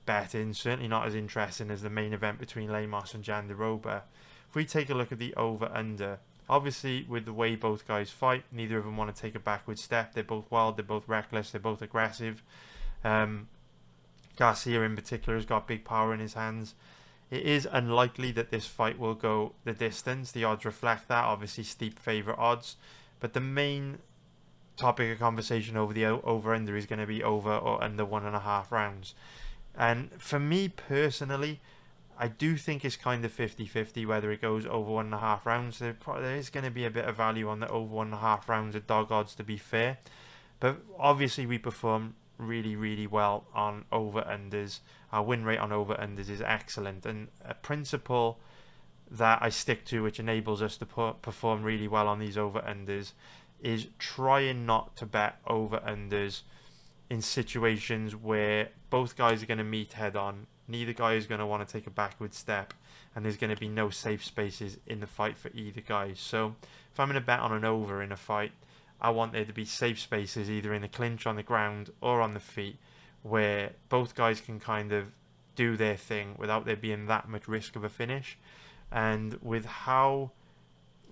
betting, certainly not as interesting as the main event between Lemos and Jandiroba. If we take a look at the over-under, obviously with the way both guys fight, neither of them want to take a backward step. They're both wild, they're both reckless, they're both aggressive. Garcia in particular has got big power in his hands. It is unlikely that this fight will go the distance. The odds reflect that, obviously steep favourite odds. But the main topic of conversation over the over-under is going to be over or under 1.5 rounds. And for me personally, I do think it's kind of 50-50 whether it goes over 1.5 rounds. There is going to be a bit of value on the over 1.5 rounds at dog odds, to be fair. But obviously we perform really, really well on over-unders. Our win rate on over-unders is excellent. And a principle that I stick to, which enables us to perform really well on these over-unders, is trying not to bet over-unders in situations where both guys are going to meet head-on. Neither guy is going to want to take a backward step, and there's going to be no safe spaces in the fight for either guy. So if I'm going to bet on an over in a fight, I want there to be safe spaces either in the clinch on the ground or on the feet, where both guys can kind of do their thing without there being that much risk of a finish. And with how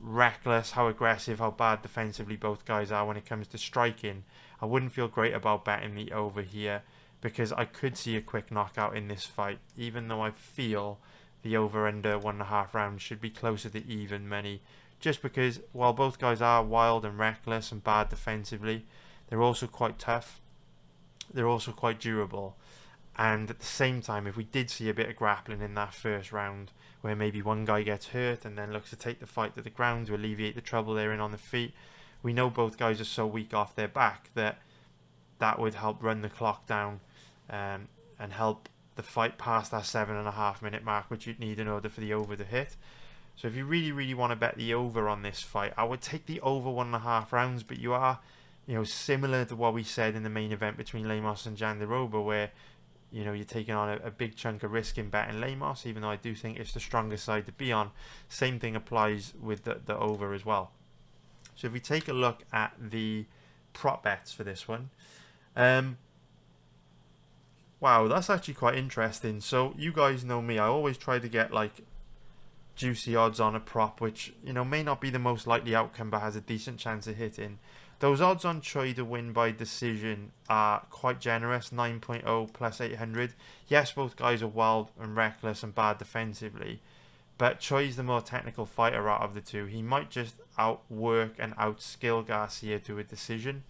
reckless, how aggressive, how bad defensively both guys are when it comes to striking, I wouldn't feel great about betting the over here, because I could see a quick knockout in this fight, even though I feel the over under 1.5 rounds should be closer to even money, just because while both guys are wild and reckless and bad defensively, They're also quite tough. They're also quite durable. And at the same time, if we did see a bit of grappling in that first round, where maybe one guy gets hurt and then looks to take the fight to the ground to alleviate the trouble they're in on the feet, we know both guys are so weak off their back that that would help run the clock down and help the fight past that 7.5 minute mark, which you'd need in order for the over to hit. So if you really, really want to bet the over on this fight, I would take the over 1.5 rounds, but you are, similar to what we said in the main event between Lemos and Jandiroba, where, you're taking on a big chunk of risk in betting Lemos, even though I do think it's the strongest side to be on. Same thing applies with the over as well. So if we take a look at the prop bets for this one, wow, that's actually quite interesting. So you guys know me, I always try to get like juicy odds on a prop, which may not be the most likely outcome but has a decent chance of hitting. Those odds on Choi to win by decision are quite generous, 9.0 plus 800. Yes, both guys are wild and reckless and bad defensively, but Choi's the more technical fighter out of the two. He might just outwork and outskill Garcia to a decision,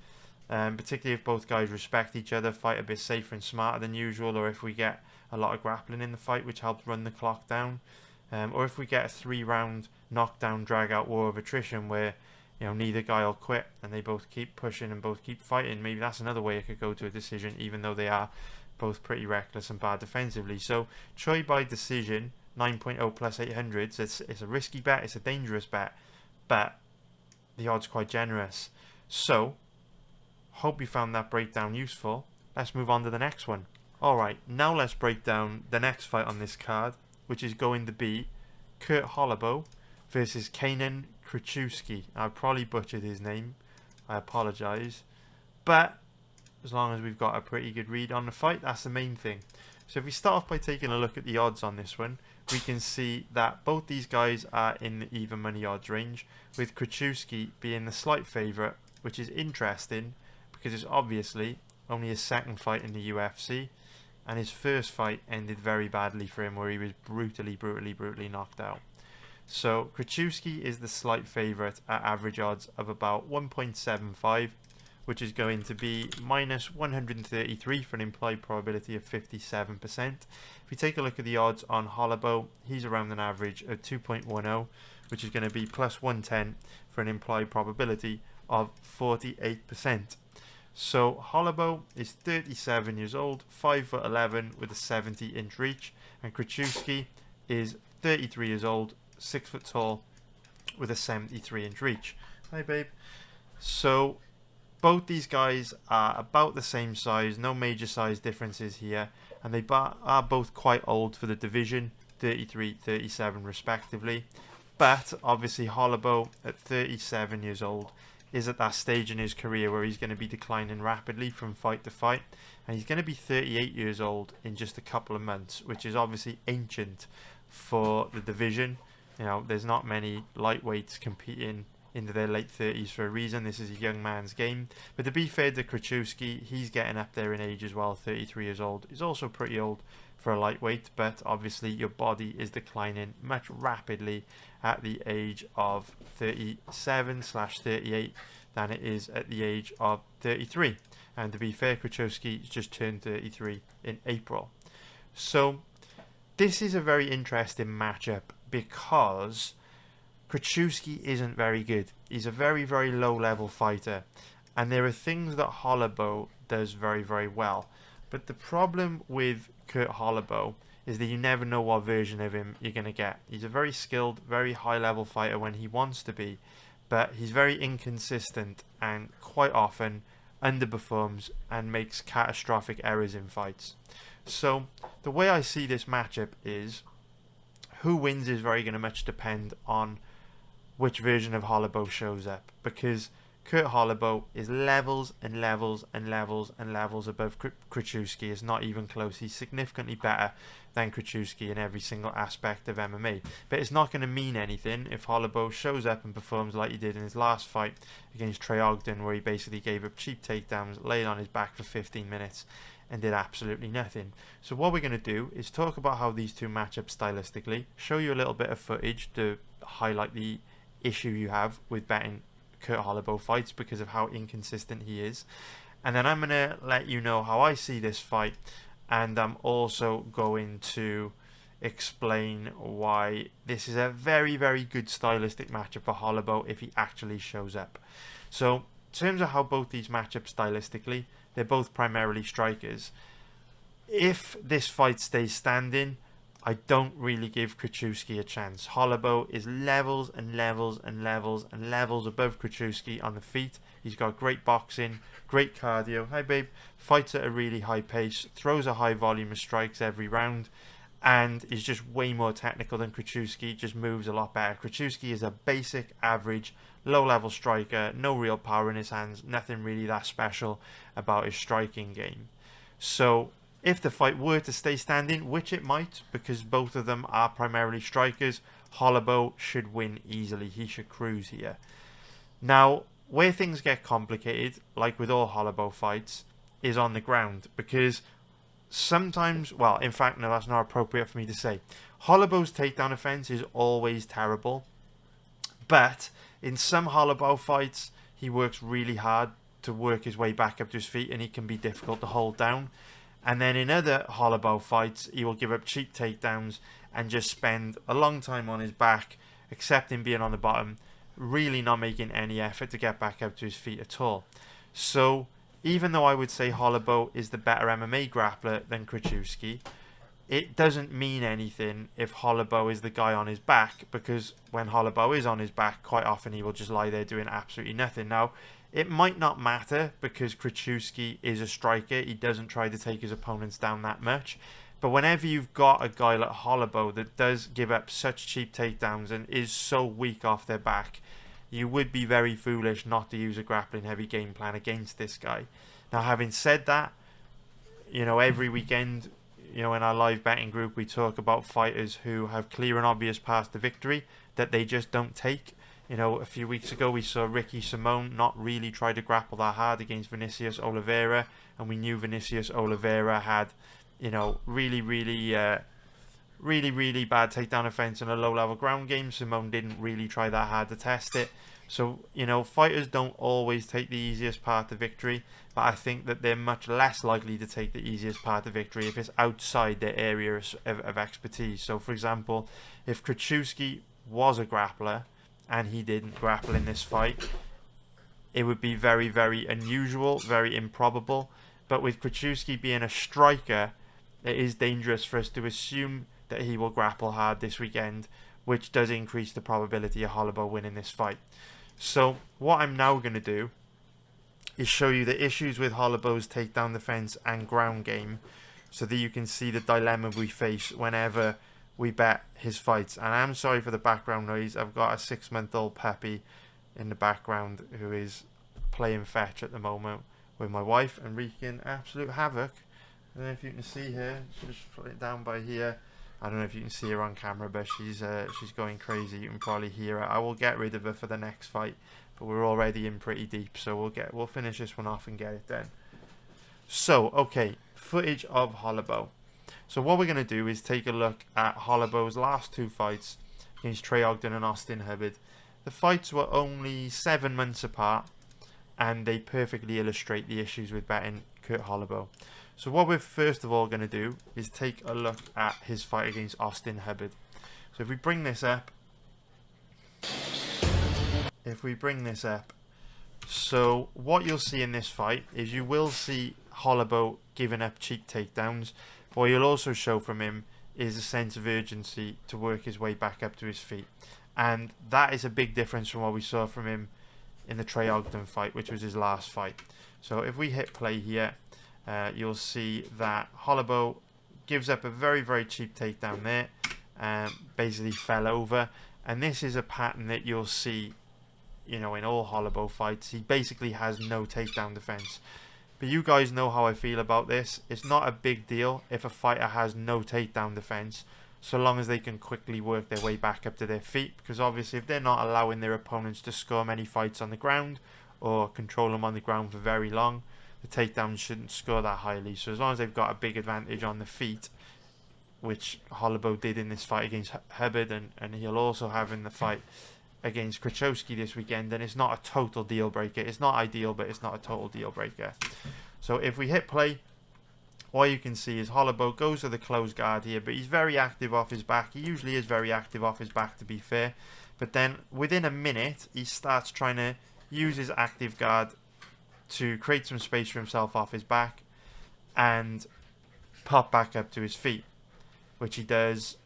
particularly if both guys respect each other, fight a bit safer and smarter than usual, or if we get a lot of grappling in the fight, which helps run the clock down, or if we get a 3-round knockdown drag out war of attrition where neither guy will quit and they both keep pushing and both keep fighting. Maybe that's another way it could go to a decision, even though they are both pretty reckless and bad defensively. So Choi by decision, 9.0 plus 800. So it's a risky bet, it's a dangerous bet, but the odds quite generous. So hope you found that breakdown useful. Let's move on to the next one. Alright, now let's break down the next fight on this card, which is going to be Kurt Holloway versus Kenan Krachewski. I probably butchered his name, I apologise, but as long as we've got a pretty good read on the fight, that's the main thing. So if we start off by taking a look at the odds on this one, we can see that both these guys are in the even money odds range, with Krachewski being the slight favourite, which is interesting because it's obviously only his second fight in the UFC, and his first fight ended very badly for him, where he was brutally knocked out. So Krachewski is the slight favourite at average odds of about 1.75, which is going to be minus 133 for an implied probability of 57%. If we take a look at the odds on Holloway, he's around an average of 2.10, which is going to be plus 110 for an implied probability of 48%. So Holloway is 37 years old, 5'11" with a 70-inch reach, and Krachewski is 33 years old, 6 foot tall, with a 73-inch reach. Hi, babe. So both these guys are about the same size, no major size differences here, and they are both quite old for the division, 33, 37 respectively. But obviously Holloway at 37 years old is at that stage in his career where he's going to be declining rapidly from fight to fight, and he's going to be 38 years old in just a couple of months, which is obviously ancient for the division. There's not many lightweights competing into their late 30s for a reason. This is a young man's game. But to be fair to Krachewski, he's getting up there in age as well, 33 years old. He's also pretty old for a lightweight, but obviously your body is declining much rapidly at the age of 37/38 than it is at the age of 33. And to be fair, Krachewski just turned 33 in April. So this is a very interesting matchup because Krachewski isn't very good. He's a very, very low-level fighter, and there are things that Holloway does very, very well. But the problem with Kurt Holloway is that you never know what version of him you're going to get. He's a very skilled, very high-level fighter when he wants to be, but he's very inconsistent and quite often underperforms and makes catastrophic errors in fights. So the way I see this matchup is who wins is very going to much depend on which version of Holloway shows up, because Kurt Holloway is levels and levels and levels and levels above Krachewski. It's not even close. He's significantly better than Krachewski in every single aspect of MMA. But it's not going to mean anything if Holloway shows up and performs like he did in his last fight against Trey Ogden, where he basically gave up cheap takedowns, laid on his back for 15 minutes and did absolutely nothing. So what we're going to do is talk about how these two match up stylistically, show you a little bit of footage to highlight the issue you have with betting Kurt Holloway fights because of how inconsistent he is. And then I'm going to let you know how I see this fight, and I'm also going to explain why this is a very, very good stylistic matchup for Holloway if he actually shows up. So in terms of how both these match up stylistically, they're both primarily strikers. If this fight stays standing, I don't really give Krzyzewski a chance. Holloway is levels and levels and levels and levels above Krzyzewski on the feet. He's got great boxing, great cardio. Hi babe. Fights at a really high pace, throws a high volume of strikes every round, and is just way more technical than Krzyzewski, just moves a lot better. Krzyzewski is a basic, average, low-level striker, no real power in his hands, nothing really that special about his striking game. So if the fight were to stay standing, which it might, because both of them are primarily strikers, Holloway should win easily. He should cruise here. Now, where things get complicated, like with all Holloway fights, is on the ground, because sometimes, well, in fact, no, that's not appropriate for me to say. Holloway's takedown offense is always terrible, but in some Holloway fights, he works really hard to work his way back up to his feet, and he can be difficult to hold down. And then in other Holloway fights, he will give up cheap takedowns and just spend a long time on his back, accepting being on the bottom, really not making any effort to get back up to his feet at all. So even though I would say Holloway is the better MMA grappler than Krzyzewski, it doesn't mean anything if Holloway is the guy on his back, because when Holloway is on his back, quite often he will just lie there doing absolutely nothing. Now, it might not matter because Krzyzewski is a striker. He doesn't try to take his opponents down that much. But whenever you've got a guy like Holloway that does give up such cheap takedowns and is so weak off their back, you would be very foolish not to use a grappling heavy game plan against this guy. Now, having said that, you know, every weekend, you know, in our live betting group, we talk about fighters who have clear and obvious paths to victory that they just don't take. You know, a few weeks ago, we saw Ricky Simón not really try to grapple that hard against Vinicius Oliveira, and we knew Vinicius Oliveira had, you know, really bad takedown offense and a low-level ground game. Simón didn't really try that hard to test it. So, you know, fighters don't always take the easiest path to victory, but I think that they're much less likely to take the easiest path to victory if it's outside their area of expertise. So, for example, if Krzyzewski was a grappler and he didn't grapple in this fight, it would be very, very unusual, very improbable. But with Krzyzewski being a striker, it is dangerous for us to assume that he will grapple hard this weekend, which does increase the probability of Holloway winning this fight. So what I'm now going to do is show you the issues with Holloway's takedown defense and ground game, so that you can see the dilemma we face whenever we bet his fights. And I'm sorry for the background noise. I've got a 6-month-old puppy in the background who is playing fetch at the moment with my wife and wreaking absolute havoc. I don't know if you can see her. Just put it down by here. I don't know if you can see her on camera, but she's going crazy. You can probably hear her. I will get rid of her for the next fight, but we're already in pretty deep, so we'll finish this one off and get it done. So, okay, footage of Holloway. So what we're going to do is take a look at Holloway's last 2 fights against Trey Ogden and Austin Hubbard. The fights were only 7 months apart, and they perfectly illustrate the issues with betting Kurt Holloway. So what we're first of all going to do is take a look at his fight against Austin Hubbard. So if we bring this up, so what you'll see in this fight is you will see Holloway giving up cheap takedowns. What you'll also show from him is a sense of urgency to work his way back up to his feet. And that is a big difference from what we saw from him in the Trey Ogden fight, which was his last fight. So if we hit play here, you'll see that Holloway gives up a very, very cheap takedown there, basically fell over. And this is a pattern that you'll see, you know, in all Holloway fights. He basically has no takedown defense. But you guys know how I feel about this. It's not a big deal if a fighter has no takedown defense, so long as they can quickly work their way back up to their feet. Because obviously if they're not allowing their opponents to score many fights on the ground or control them on the ground for very long, the takedowns shouldn't score that highly. So as long as they've got a big advantage on the feet, which Holloway did in this fight against Hubbard, and he'll also have in the fight against Krzyzewski this weekend, then it's not a total deal breaker. It's not ideal, but it's not a total deal breaker. So if we hit play, what you can see is Holloway goes to the closed guard here, but he's very active off his back. He usually is very active off his back, to be fair. But then within a minute, he starts trying to use his active guard to create some space for himself off his back and pop back up to his feet, which he does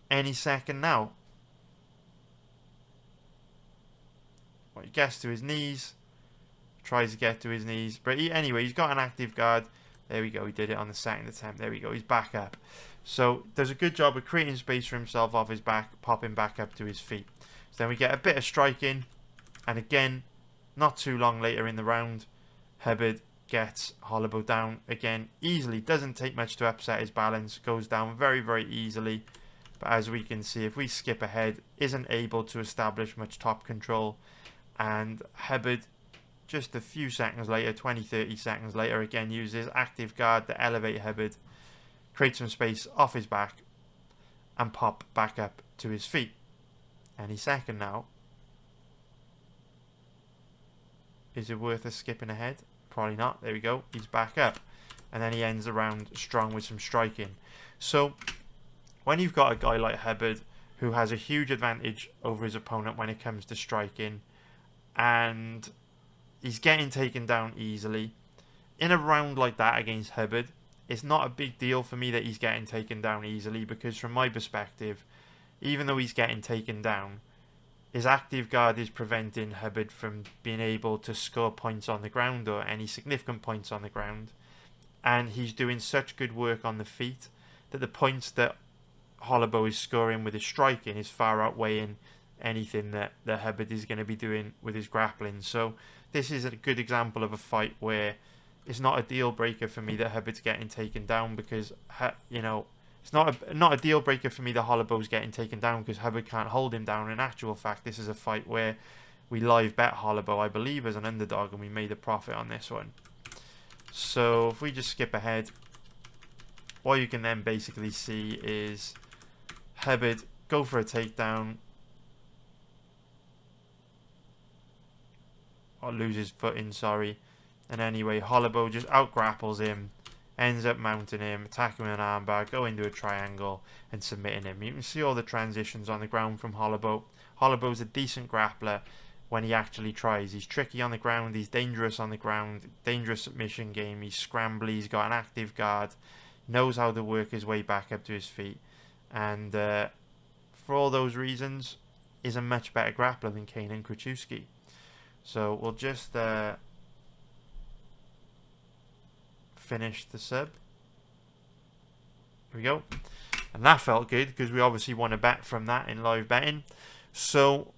any second now. Well, he gets to his knees, tries to get to his knees, but anyway, he's got an active guard. There we go, he did it on the second attempt. There we go, he's back up. So does a good job of creating space for himself off his back, popping back up to his feet. So then we get a bit of striking, and again, not too long later in the round, Hubbard gets Holloway down again easily. Doesn't take much to upset his balance, goes down very, very easily. But as we can see, if we skip ahead, isn't able to establish much top control. And Hubbard, just a few seconds later, 20-30 seconds later, again uses active guard to elevate Hubbard, create some space off his back, and pop back up to his feet. Any second now. Is it worth us skipping ahead? Probably not. There we go. He's back up. And then he ends the round strong with some striking. So when you've got a guy like Hubbard who has a huge advantage over his opponent when it comes to striking, and he's getting taken down easily, in a round like that against Hubbard, it's not a big deal for me that he's getting taken down easily, because from my perspective, even though he's getting taken down, his active guard is preventing Hubbard from being able to score points on the ground or any significant points on the ground. And he's doing such good work on the feet that the points that Holloway is scoring with his striking is far outweighing anything that Hubbard is going to be doing with his grappling. So this is a good example of a fight where it's not a deal breaker for me that Hubbard's getting taken down, because, you know, it's not a deal breaker for me that Holloway's getting taken down because Hubbard can't hold him down. In actual fact, this is a fight where we live bet Holloway, I believe, as an underdog, and we made a profit on this one. So if we just skip ahead, what you can then basically see is Hubbard go for a takedown, or lose his footing, sorry. And anyway, Holloway just out grapples him, ends up mounting him, attacking with an armbar, go into a triangle and submitting him. You can see all the transitions on the ground from Holloway. Holloway's a decent grappler when he actually tries. He's tricky on the ground, he's dangerous on the ground, dangerous submission game, he's scrambly, he's got an active guard, knows how to work his way back up to his feet. And for all those reasons, is a much better grappler than Kenan Krzyzewski. So we'll just finish the sub. Here we go. And that felt good because we obviously won a bet from that in live betting. So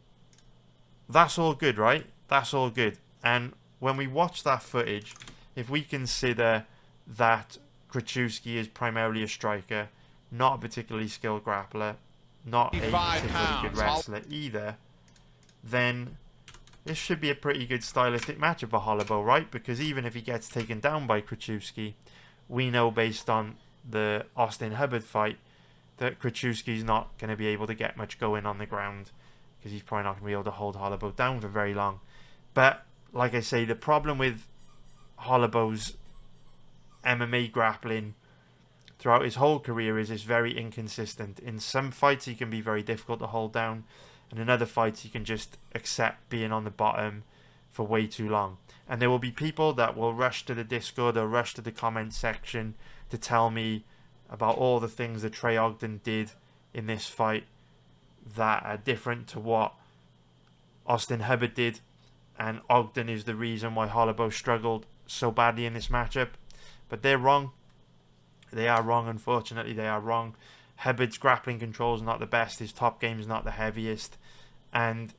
that's all good, right? That's all good. And when we watch that footage, if we consider that Krzyzewski is primarily a striker, not a particularly skilled grappler, not a particularly good wrestler either, then this should be a pretty good stylistic matchup for Holloway, right? Because even if he gets taken down by Krzyzewski, we know based on the Austin Hubbard fight that Krzyzewski's not going to be able to get much going on the ground, because he's probably not going to be able to hold Holloway down for very long. But like I say, the problem with Holloway's MMA grappling throughout his whole career is it's very inconsistent. In some fights he can be very difficult to hold down, and in other fights you can just accept being on the bottom for way too long. And there will be people that will rush to the Discord or rush to the comment section to tell me about all the things that Trey Ogden did in this fight that are different to what Austin Hubbard did, and Ogden is the reason why Holloway struggled so badly in this matchup. But they're wrong. They are wrong, unfortunately. They are wrong. Hubbard's grappling control is not the best. His top game is not the heaviest. And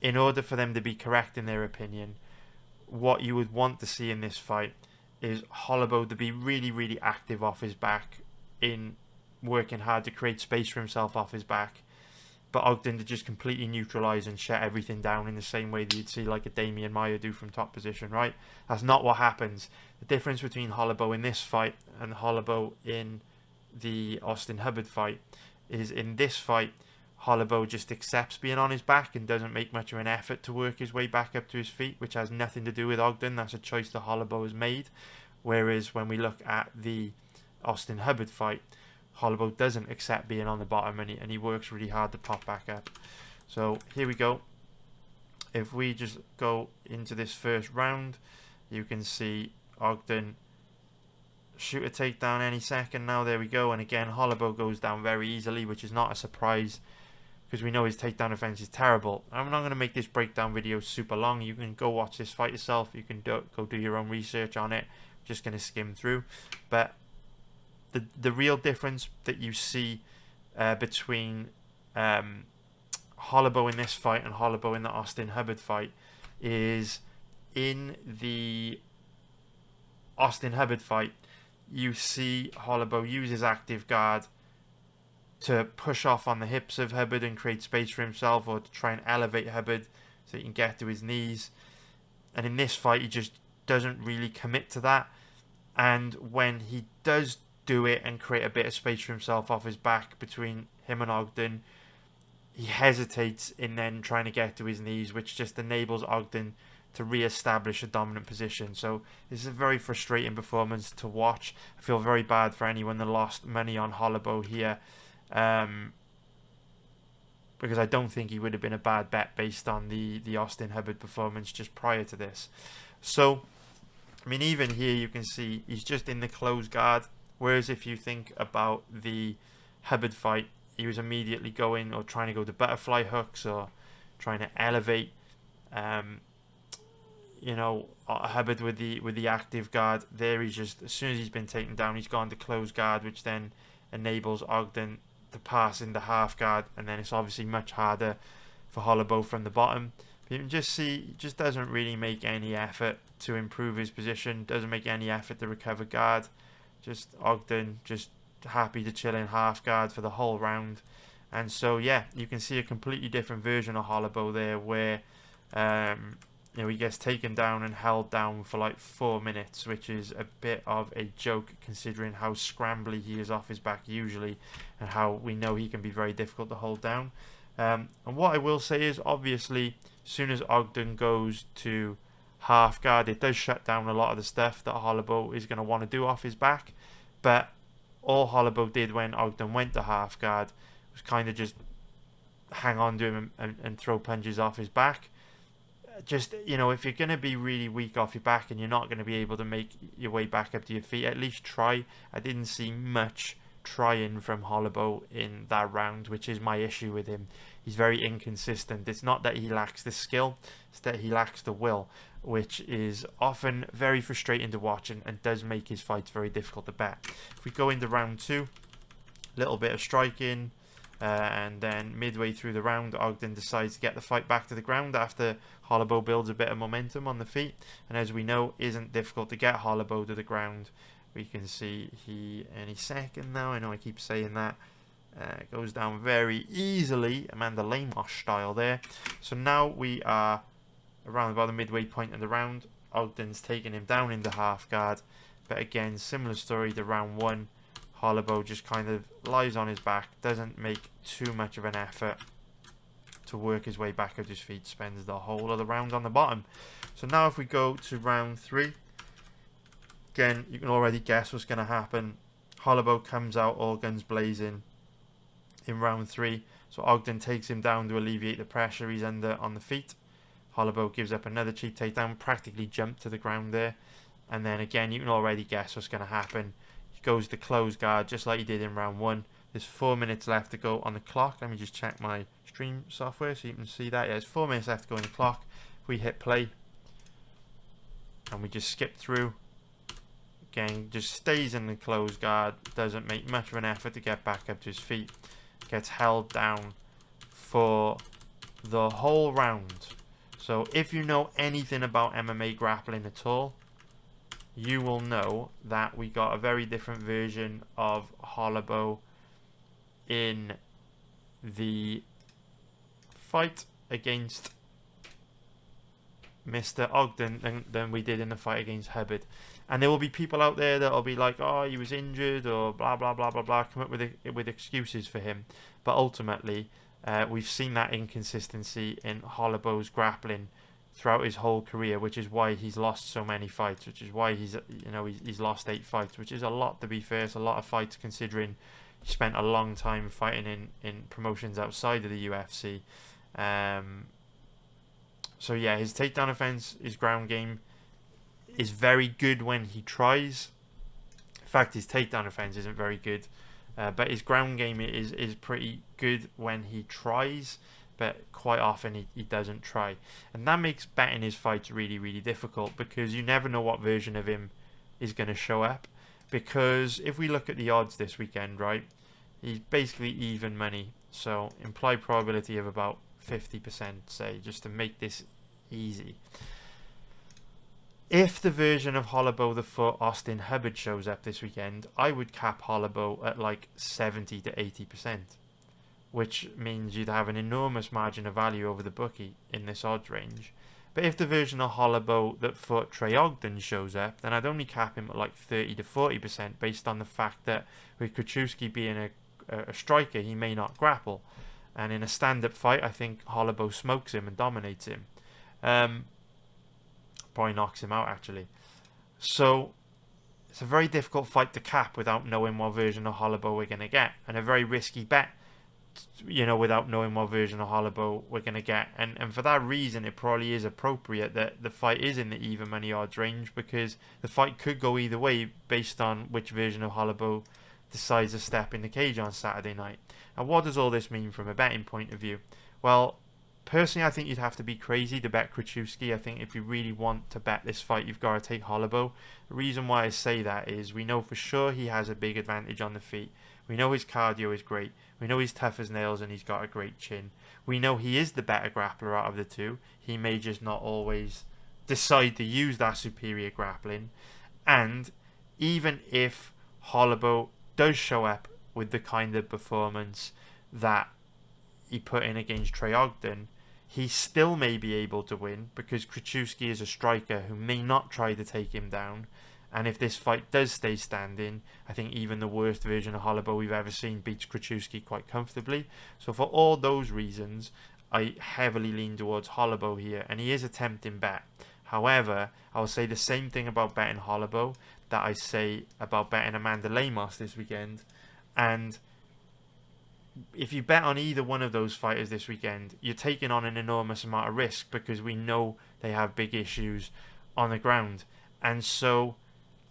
in order for them to be correct in their opinion, what you would want to see in this fight is Holloway to be really, really active off his back in working hard to create space for himself off his back. But Ogden to just completely neutralise and shut everything down in the same way that you'd see like a Damian Maia do from top position, right? That's not what happens. The difference between Holloway in this fight and Holloway in the Austin Hubbard fight is in this fight, Holloway just accepts being on his back and doesn't make much of an effort to work his way back up to his feet, which has nothing to do with Ogden. That's a choice that Holloway has made. Whereas when we look at the Austin Hubbard fight, Holloway doesn't accept being on the bottom, and he works really hard to pop back up. So here we go. If we just go into this first round, you can see Ogden shoot a takedown any second now. There we go. And again, Holloway goes down very easily, which is not a surprise because we know his takedown defense is terrible. I'm not going to make this breakdown video super long. You can go watch this fight yourself. You can go do your own research on it. I'm just going to skim through. But the real difference that you see between Holloway in this fight and Holloway in the Austin Hubbard fight is in the Austin Hubbard fight, you see Holloway use his active guard to push off on the hips of Hubbard and create space for himself, or to try and elevate Hubbard so he can get to his knees. And in this fight, he just doesn't really commit to that. And when he does do it and create a bit of space for himself off his back between him and Ogden, he hesitates in then trying to get to his knees, which just enables Ogden to re-establish a dominant position. So this is a very frustrating performance to watch. I feel very bad for anyone that lost money on Holloway here, because I don't think he would have been a bad bet based on the Austin Hubbard performance just prior to this. So, I mean, even here you can see he's just in the closed guard, whereas if you think about the Hubbard fight, he was immediately going or trying to go to butterfly hooks or trying to elevate Hubbard with the active guard. There he's just, as soon as he's been taken down, he's gone to close guard, which then enables Ogden to pass into half guard, and then it's obviously much harder for Holloway from the bottom. But you can just see he just doesn't really make any effort to improve his position, doesn't make any effort to recover guard. Just Ogden just happy to chill in half guard for the whole round. And so yeah, you can see a completely different version of Holloway there, where he gets taken down and held down for like 4 minutes, which is a bit of a joke considering how scrambly he is off his back usually, and how we know he can be very difficult to hold down. And what I will say is, obviously, as soon as Ogden goes to half guard, it does shut down a lot of the stuff that Holloway is going to want to do off his back. But all Holloway did when Ogden went to half guard was kind of just hang on to him and throw punches off his back. Just, if you're going to be really weak off your back and you're not going to be able to make your way back up to your feet, at least try. I didn't see much trying from Holloway in that round, which is my issue with him. He's very inconsistent. It's not that he lacks the skill, it's that he lacks the will, which is often very frustrating to watch and does make his fights very difficult to bet. If we go into round 2, little bit of striking, and then midway through the round, Ogden decides to get the fight back to the ground after Holloway builds a bit of momentum on the feet, and as we know, isn't difficult to get Holloway to the ground. We can see he, any second now, I know I keep saying that, goes down very easily, Amanda Lemos style there. So now we are around about the midway point of the round. Ogden's taking him down into half guard, but again, similar story to round 1. Holloway just kind of lies on his back, doesn't make too much of an effort to work his way back up his feet, spends the whole of the round on the bottom. So now if we go to round 3, again, you can already guess what's going to happen. Holloway comes out all guns blazing in round 3. So Ogden takes him down to alleviate the pressure he's under on the feet. Holloway gives up another cheap takedown, practically jumped to the ground there. And then again, you can already guess what's going to happen. He goes to close guard just like he did in round 1. There's 4 minutes left to go on the clock. Let me just check my stream software so you can see that. Yeah, there's 4 minutes left to go on the clock. If we hit play and we just skip through, again, just stays in the closed guard, doesn't make much of an effort to get back up to his feet, gets held down for the whole round. So if you know anything about MMA grappling at all, you will know that we got a very different version of Holloway in the fight against Mr. Ogden than we did in the fight against Hubbard. And there will be people out there that will be like, oh, he was injured or blah blah blah blah blah, come up with excuses for him. But ultimately, We've seen that inconsistency in Holloway's grappling throughout his whole career, which is why he's lost so many fights, which is why he's lost 8 fights, which is a lot, to be fair. It's a lot of fights considering he spent a long time fighting in promotions outside of the UFC. So yeah, his takedown offense, his ground game is very good when he tries. In fact, his takedown offense isn't very good, but his ground game is pretty good when he tries, but quite often he doesn't try. And that makes betting his fights really, really difficult, because you never know what version of him is going to show up. Because if we look at the odds this weekend, right, he's basically even money. So implied probability of about 50%, say, just to make this easy. If the version of Holloway the Foot Austin Hubbard shows up this weekend, I would cap Holloway at like 70 to 80%, which means you'd have an enormous margin of value over the bookie in this odds range. But if the version of Holloway that fought Trey Ogden shows up, then I'd only cap him at like 30 to 40%, based on the fact that with Krzyzewski being a striker, he may not grapple. And in a stand-up fight, I think Holloway smokes him and dominates him. Probably knocks him out, actually. So it's a very difficult fight to cap without knowing what version of Holloway we're going to get, and a very risky bet, without knowing what version of Holloway we're going to get. And for that reason, it probably is appropriate that the fight is in the even money odds range, because the fight could go either way based on which version of Holloway decides to step in the cage on Saturday night. And what does all this mean from a betting point of view? Well, personally, I think you'd have to be crazy to bet Krzyzewski. I think if you really want to bet this fight, you've got to take Holloway. The reason why I say that is we know for sure he has a big advantage on the feet. We know his cardio is great. We know he's tough as nails and he's got a great chin. We know he is the better grappler out of the two. He may just not always decide to use that superior grappling. And even if Holloway does show up with the kind of performance that he put in against Trey Ogden, he still may be able to win, because Krzyzewski is a striker who may not try to take him down. And if this fight does stay standing, I think even the worst version of Holloway we've ever seen beats Krzyzewski quite comfortably. So for all those reasons, I heavily lean towards Holloway here, and he is a tempting bet. However, I'll say the same thing about betting Holloway that I say about betting Amanda Lemos this weekend. And if you bet on either one of those fighters this weekend, you're taking on an enormous amount of risk, because we know they have big issues on the ground. And so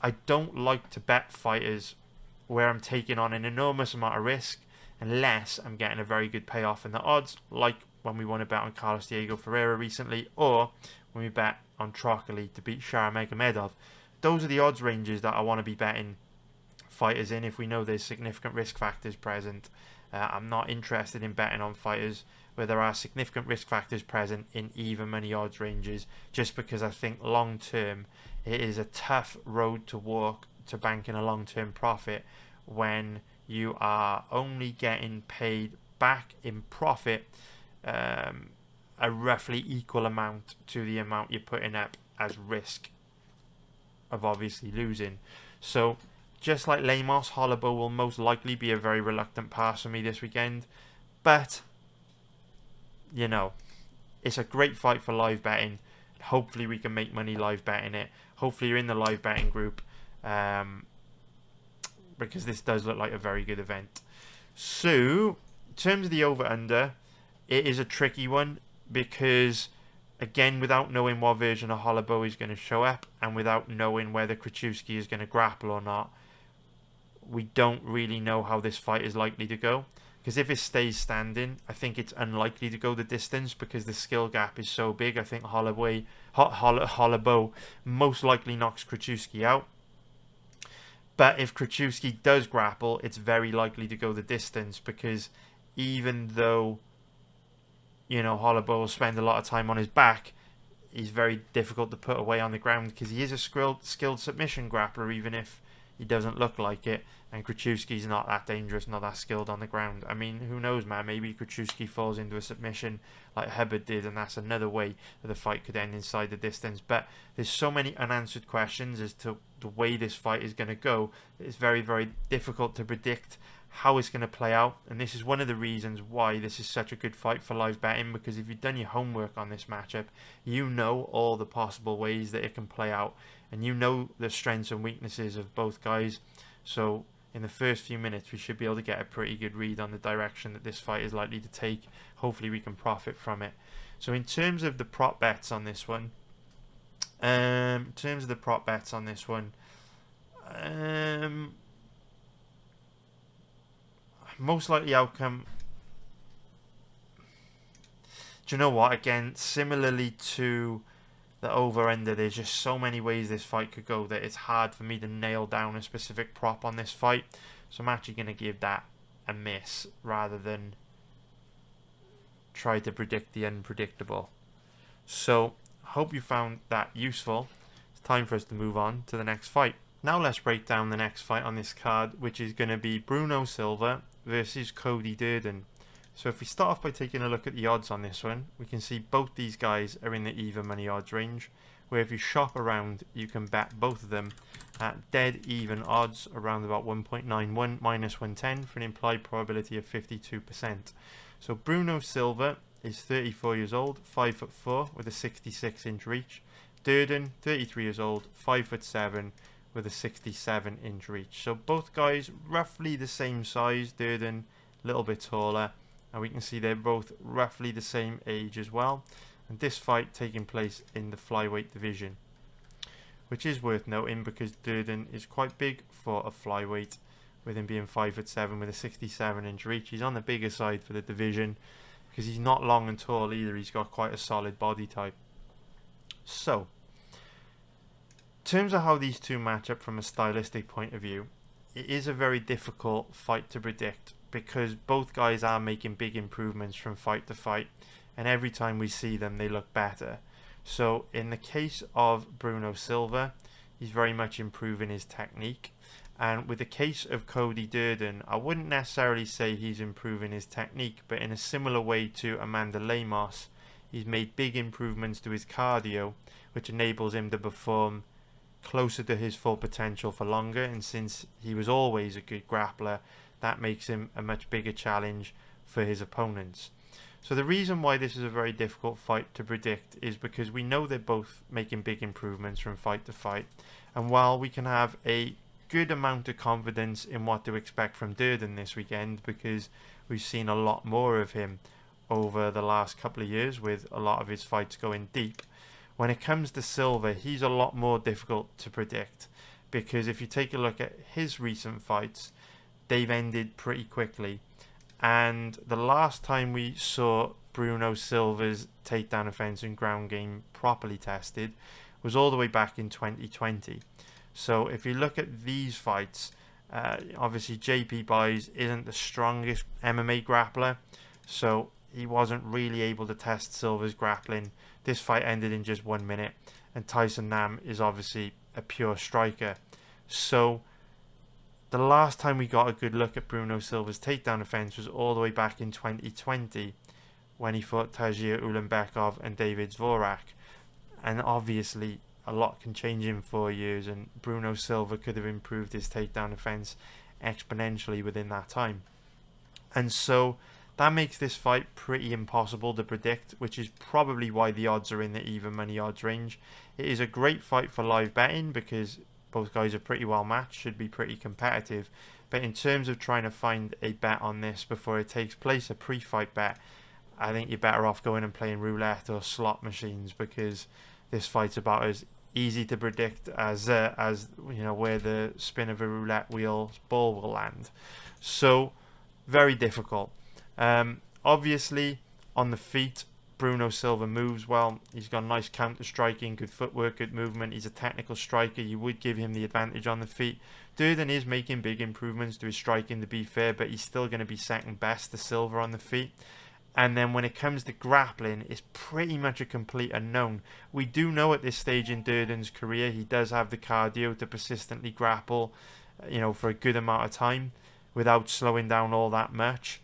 I don't like to bet fighters where I'm taking on an enormous amount of risk unless I'm getting a very good payoff in the odds, like when we won a bet on Carlos Diego Ferreira recently, or when we bet on Trocoli to beat Sharamagomedov. Those are the odds ranges that I want to be betting fighters in if we know there's significant risk factors present. I'm not interested in betting on fighters where there are significant risk factors present in even money odds ranges, just because I think long term it is a tough road to walk to banking a long term profit when you are only getting paid back in profit a roughly equal amount to the amount you're putting up as risk of obviously losing. So just like Lemos, Holloway will most likely be a very reluctant pass for me this weekend. But, it's a great fight for live betting. Hopefully we can make money live betting it. Hopefully you're in the live betting group, because this does look like a very good event. So, in terms of the over-under, it is a tricky one, because again, without knowing what version of Holloway is going to show up, and without knowing whether Krzyzewski is going to grapple or not, we don't really know how this fight is likely to go. Because if it stays standing, I think it's unlikely to go the distance, because the skill gap is so big. I think Holloway most likely knocks Krzyzewski out. But if Krzyzewski does grapple, it's very likely to go the distance, because even though Holloway will spend a lot of time on his back, he's very difficult to put away on the ground, because he is a skilled submission grappler, even if he doesn't look like it. And Krzyzewski's not that dangerous, not that skilled on the ground. I mean, who knows, man? Maybe Krzyzewski falls into a submission like Hubbard did, and that's another way that the fight could end inside the distance. But there's so many unanswered questions as to the way this fight is going to go. It's very, very difficult to predict how it's going to play out, and this is one of the reasons why this is such a good fight for live betting, because if you've done your homework on this matchup, you know all the possible ways that it can play out, and you know the strengths and weaknesses of both guys. So in the first few minutes we should be able to get a pretty good read on the direction that this fight is likely to take. Hopefully we can profit from it. So in terms of the prop bets on this one, most likely outcome, do you know what, again, similarly to the over-ender, there's just so many ways this fight could go that it's hard for me to nail down a specific prop on this fight. So I'm actually going to give that a miss rather than try to predict the unpredictable. So I hope you found that useful. It's time for us to move on to the next fight. Now let's break down the next fight on this card, which is going to be Bruno Silva versus Cody Durden. So if we start off by taking a look at the odds on this one, we can see both these guys are in the even money odds range, where if you shop around, you can bet both of them at dead even odds around about 1.91 minus 110 for an implied probability of 52%. So Bruno Silva is 34 years old, 5'4", with a 66-inch reach. Durden, 33 years old, 5'7", with a 67-inch reach. So both guys roughly the same size. Durden a little bit taller, and we can see they're both roughly the same age as well. And this fight taking place in the flyweight division, which is worth noting because Durden is quite big for a flyweight, with him being 5'7" with a 67-inch reach. He's on the bigger side for the division because he's not long and tall either. He's got quite a solid body type. So in terms of how these two match up from a stylistic point of view, it is a very difficult fight to predict because both guys are making big improvements from fight to fight, and every time we see them they look better. So in the case of Bruno Silva, he's very much improving his technique, and with the case of Cody Durden, I wouldn't necessarily say he's improving his technique, but in a similar way to Amanda Lemos, he's made big improvements to his cardio, which enables him to perform closer to his full potential for longer, and since he was always a good grappler, that makes him a much bigger challenge for his opponents. So the reason why this is a very difficult fight to predict is because we know they're both making big improvements from fight to fight, and while we can have a good amount of confidence in what to expect from Durden this weekend, because we've seen a lot more of him over the last couple of years with a lot of his fights going deep, when it comes to Silva, he's a lot more difficult to predict, because if you take a look at his recent fights, they've ended pretty quickly. And the last time we saw Bruno Silva's takedown offense and ground game properly tested was all the way back in 2020. So if you look at these fights, obviously JP Buys isn't the strongest MMA grappler, so he wasn't really able to test Silva's grappling. This fight ended in just 1 minute, and Tyson Nam is obviously a pure striker. So the last time we got a good look at Bruno Silva's takedown offense was all the way back in 2020 when he fought Tagir Ulanbekov and David Dvorak. And obviously a lot can change in 4 years, and Bruno Silva could have improved his takedown offense exponentially within that time. And so that makes this fight pretty impossible to predict, which is probably why the odds are in the even money odds range. It is a great fight for live betting because both guys are pretty well matched, should be pretty competitive. But in terms of trying to find a bet on this before it takes place, a pre-fight bet, I think you're better off going and playing roulette or slot machines, because this fight's about as easy to predict as you know, where the spin of a roulette wheel ball will land. So very difficult. Obviously on the feet, Bruno Silva moves well. He's got nice counter striking, good footwork, good movement. He's a technical striker. You would give him the advantage on the feet. Durden is making big improvements to his striking, to be fair, but he's still going to be second best to Silva on the feet. And then when it comes to grappling, it's pretty much a complete unknown. We do know at this stage in Durden's career he does have the cardio to persistently grapple, you know, for a good amount of time without slowing down all that much.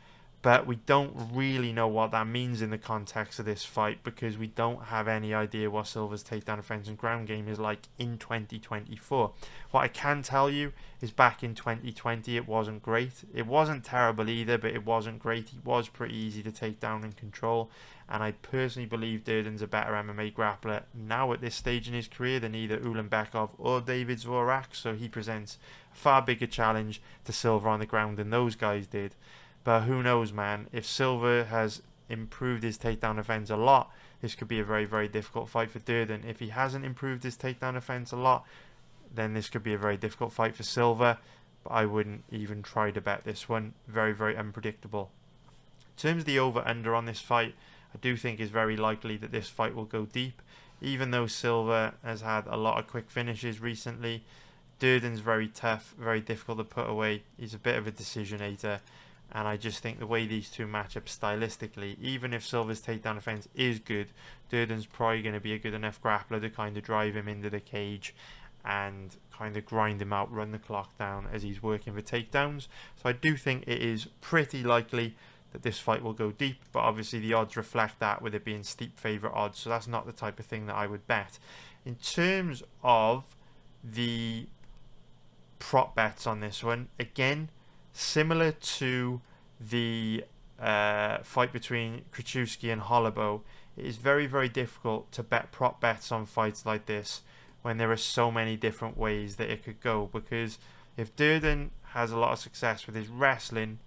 But we don't really know what that means in the context of this fight, because we don't have any idea what Silva's takedown defense and ground game is like in 2024. What I can tell you is back in 2020 it wasn't great. It wasn't terrible either, but it wasn't great. He was pretty easy to take down and control, and I personally believe Durden's a better MMA grappler now at this stage in his career than either Ulanbekov or David Zvorak, so he presents a far bigger challenge to Silva on the ground than those guys did. But who knows, man? If Silva has improved his takedown defense a lot, this could be a very, very difficult fight for Durden. If he hasn't improved his takedown defense a lot, then this could be a very difficult fight for Silva. But I wouldn't even try to bet this one. Very, very unpredictable. In terms of the over-under on this fight, I do think it's very likely that this fight will go deep. Even though Silva has had a lot of quick finishes recently, Durden's very tough, very difficult to put away. He's a bit of a decisionator. And I just think the way these two match up stylistically, even if Silva's takedown defense is good, Durden's probably going to be a good enough grappler to kind of drive him into the cage and kind of grind him out, run the clock down as he's working for takedowns. So I do think it is pretty likely that this fight will go deep, but obviously the odds reflect that, with it being steep favourite odds, so that's not the type of thing that I would bet. In terms of the prop bets on this one, again, similar to the fight between Krzyzewski and Holloway, it is very, very difficult to bet prop bets on fights like this when there are so many different ways that it could go, because if Durden has a lot of success with his wrestling,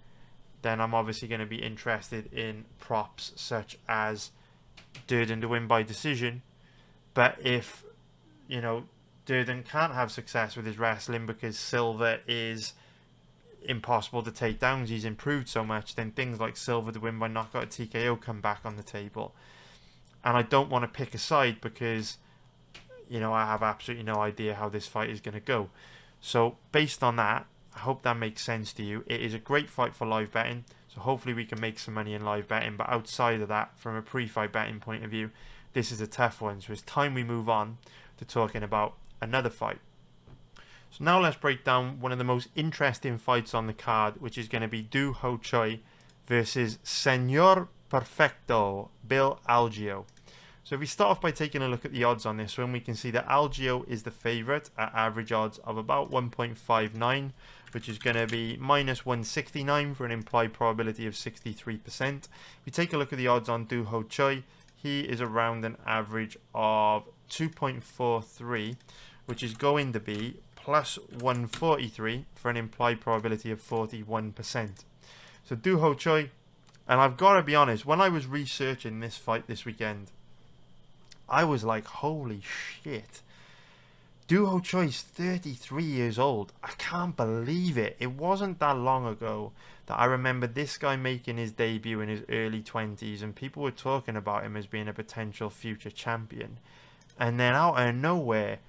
then I'm obviously going to be interested in props such as Durden to win by decision. But if, you know, Durden can't have success with his wrestling because Silva is impossible to take down, he's improved so much, then things like Silva to win by knockout or TKO come back on the table. And I don't want to pick a side because, you know, I have absolutely no idea how this fight is going to go. So based on that, I hope that makes sense to you. It is a great fight for live betting, so hopefully we can make some money in live betting. But outside of that, from a pre-fight betting point of view, this is a tough one. So it's time we move on to talking about another fight. So now let's break down one of the most interesting fights on the card, which is going to be Do Ho Choi versus Senor Perfecto, Bill Algeo. So if we start off by taking a look at the odds on this one, we can see that Algeo is the favourite at average odds of about 1.59, which is going to be minus 169 for an implied probability of 63%. If we take a look at the odds on Do Ho Choi, he is around an average of 2.43, which is going to be plus 143 for an implied probability of 41%. So Do Ho Choi, and I've got to be honest, when I was researching this fight this weekend, I was like, holy shit. Do Ho Choi's 33 years old. I can't believe it. It wasn't that long ago that I remember this guy making his debut in his early 20s and people were talking about him as being a potential future champion. And then out of nowhere,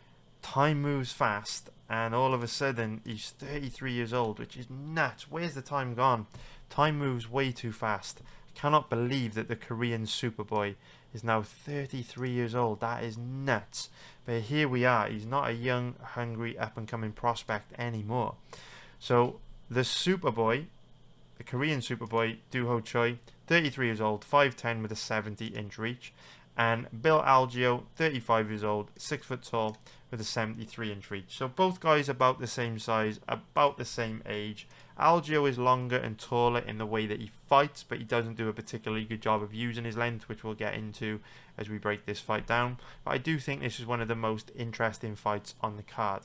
time moves fast and all of a sudden he's 33 years old, which is nuts. Where's the time gone? Time moves way too fast. I cannot believe that the Korean Superboy is now 33 years old. That is nuts. But here we are. He's not a young, hungry, up-and-coming prospect anymore. So the Superboy, the Korean Superboy, Do Ho Choi, 33 years old, 5'10" with a 70-inch reach. And Bill Algeo, 35 years old, 6 foot tall, with a 73-inch reach. So both guys about the same size, about the same age. Algeo is longer and taller in the way that he fights, but he doesn't do a particularly good job of using his length, which we'll get into as we break this fight down. But I do think this is one of the most interesting fights on the card.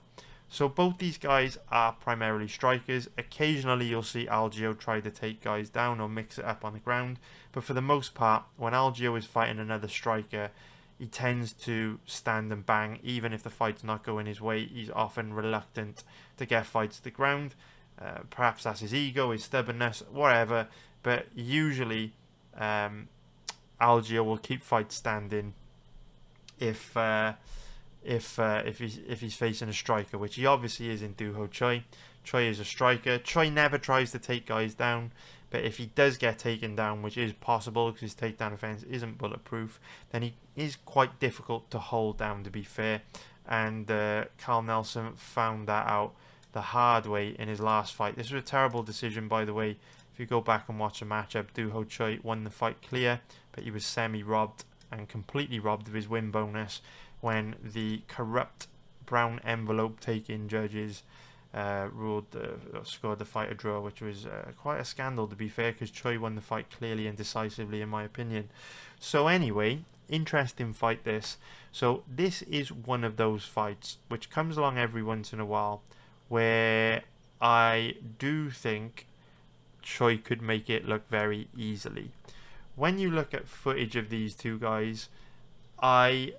So both these guys are primarily strikers. Occasionally you'll see Algeo try to take guys down or mix it up on the ground. But for the most part, when Algeo is fighting another striker, he tends to stand and bang. Even if the fight's not going his way, he's often reluctant to get fights to the ground. Perhaps that's his ego, his stubbornness, whatever. But usually, Algeo will keep fights standing if he's facing a striker, which he obviously is in Do Ho Choi. Choi is a striker. Choi never tries to take guys down, but if he does get taken down, which is possible because his takedown defense isn't bulletproof, then he is quite difficult to hold down, to be fair. And Carl Nelson found that out the hard way in his last fight. This was a terrible decision, by the way. If you go back and watch the matchup, Doo Ho Choi won the fight clear, but he was semi-robbed and completely robbed of his win bonus when the corrupt brown envelope taking judges scored the fight a draw, which was quite a scandal, to be fair, because Choi won the fight clearly and decisively, in my opinion. So anyway, interesting fight this. So this is one of those fights which comes along every once in a while where I do think Choi could make it look very easily. When you look at footage of these two guys, I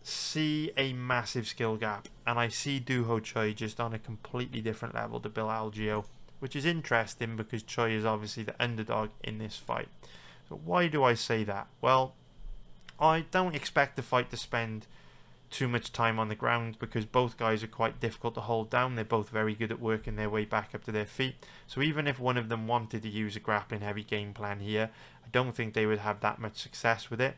see a massive skill gap, and I see Doo Ho Choi just on a completely different level to Bill Algeo, which is interesting because Choi is obviously the underdog in this fight. So why do I say that? Well, I don't expect the fight to spend too much time on the ground because both guys are quite difficult to hold down. They're both very good at working their way back up to their feet. So even if one of them wanted to use a grappling heavy game plan here, I don't think they would have that much success with it.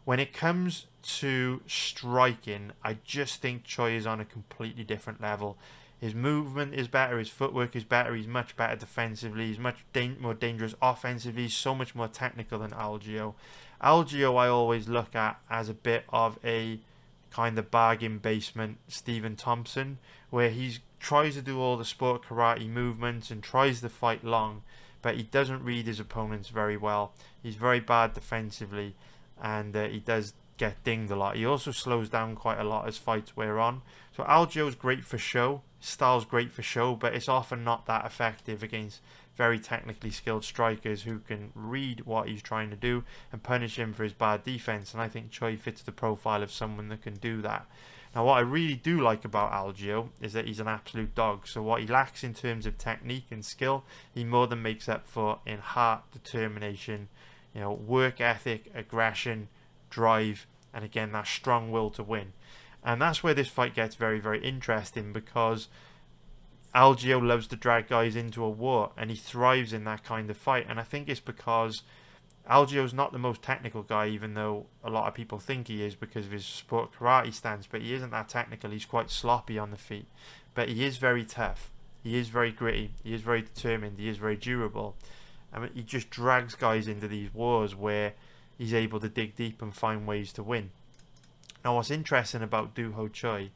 When it comes to striking, I just think Choi is on a completely different level. His movement is better, his footwork is better, he's much better defensively, he's much more dangerous offensively, he's so much more technical than Algeo. Algeo I always look at as a bit of a kind of bargain basement Stephen Thompson, where he tries to do all the sport karate movements and tries to fight long, but he doesn't read his opponents very well. He's very bad defensively, and he does get dinged a lot. He also slows down quite a lot as fights wear on. So Algeo's great for show, style's great for show, but it's often not that effective against very technically skilled strikers who can read what he's trying to do and punish him for his bad defense. And I think Choi fits the profile of someone that can do that. Now, what I really do like about Algeo is that he's an absolute dog. So what he lacks in terms of technique and skill, he more than makes up for in heart, determination, work ethic, aggression, drive, and again, that strong will to win. And that's where this fight gets very, very interesting, because Algeo loves to drag guys into a war, and he thrives in that kind of fight. And I think it's because Algeo's not the most technical guy, even though a lot of people think he is because of his sport karate stance, but he isn't that technical. He's quite sloppy on the feet, but he is very tough. He is very gritty. He is very determined. He is very durable. I mean, he just drags guys into these wars where he's able to dig deep and find ways to win. Now, what's interesting about Doo Ho Choi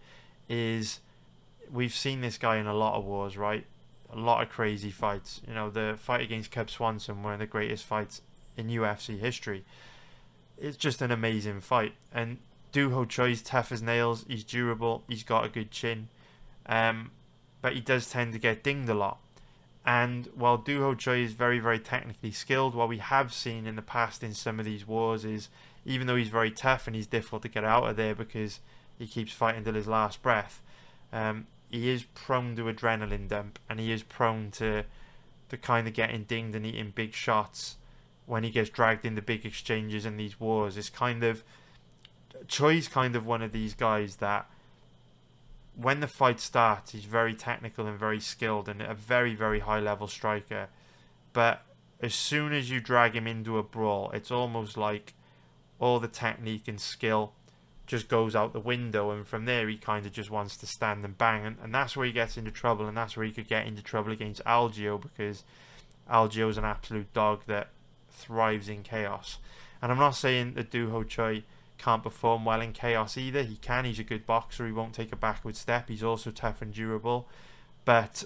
is we've seen this guy in a lot of wars, right? A lot of crazy fights. The fight against Cub Swanson, one of the greatest fights in UFC history. It's just an amazing fight. And Doo Ho Choi's tough as nails. He's durable. He's got a good chin. But he does tend to get dinged a lot. And while Doo Ho Choi is very, very technically skilled, what we have seen in the past in some of these wars is, even though he's very tough and he's difficult to get out of there because he keeps fighting till his last breath, he is prone to adrenaline dump, and he is prone to kind of getting dinged and eating big shots when he gets dragged into big exchanges in these wars. It's Choi's kind of one of these guys that when the fight starts, he's very technical and very skilled and a very, very high level striker. But as soon as you drag him into a brawl, it's almost like all the technique and skill just goes out the window, and from there he kind of just wants to stand and bang, and that's where he gets into trouble, and that's where he could get into trouble against Algeo, because Algeo is an absolute dog that thrives in chaos. And I'm not saying that Doo Ho Choi can't perform well in chaos either. He can. He's a good boxer. He won't take a backward step. He's also tough and durable. But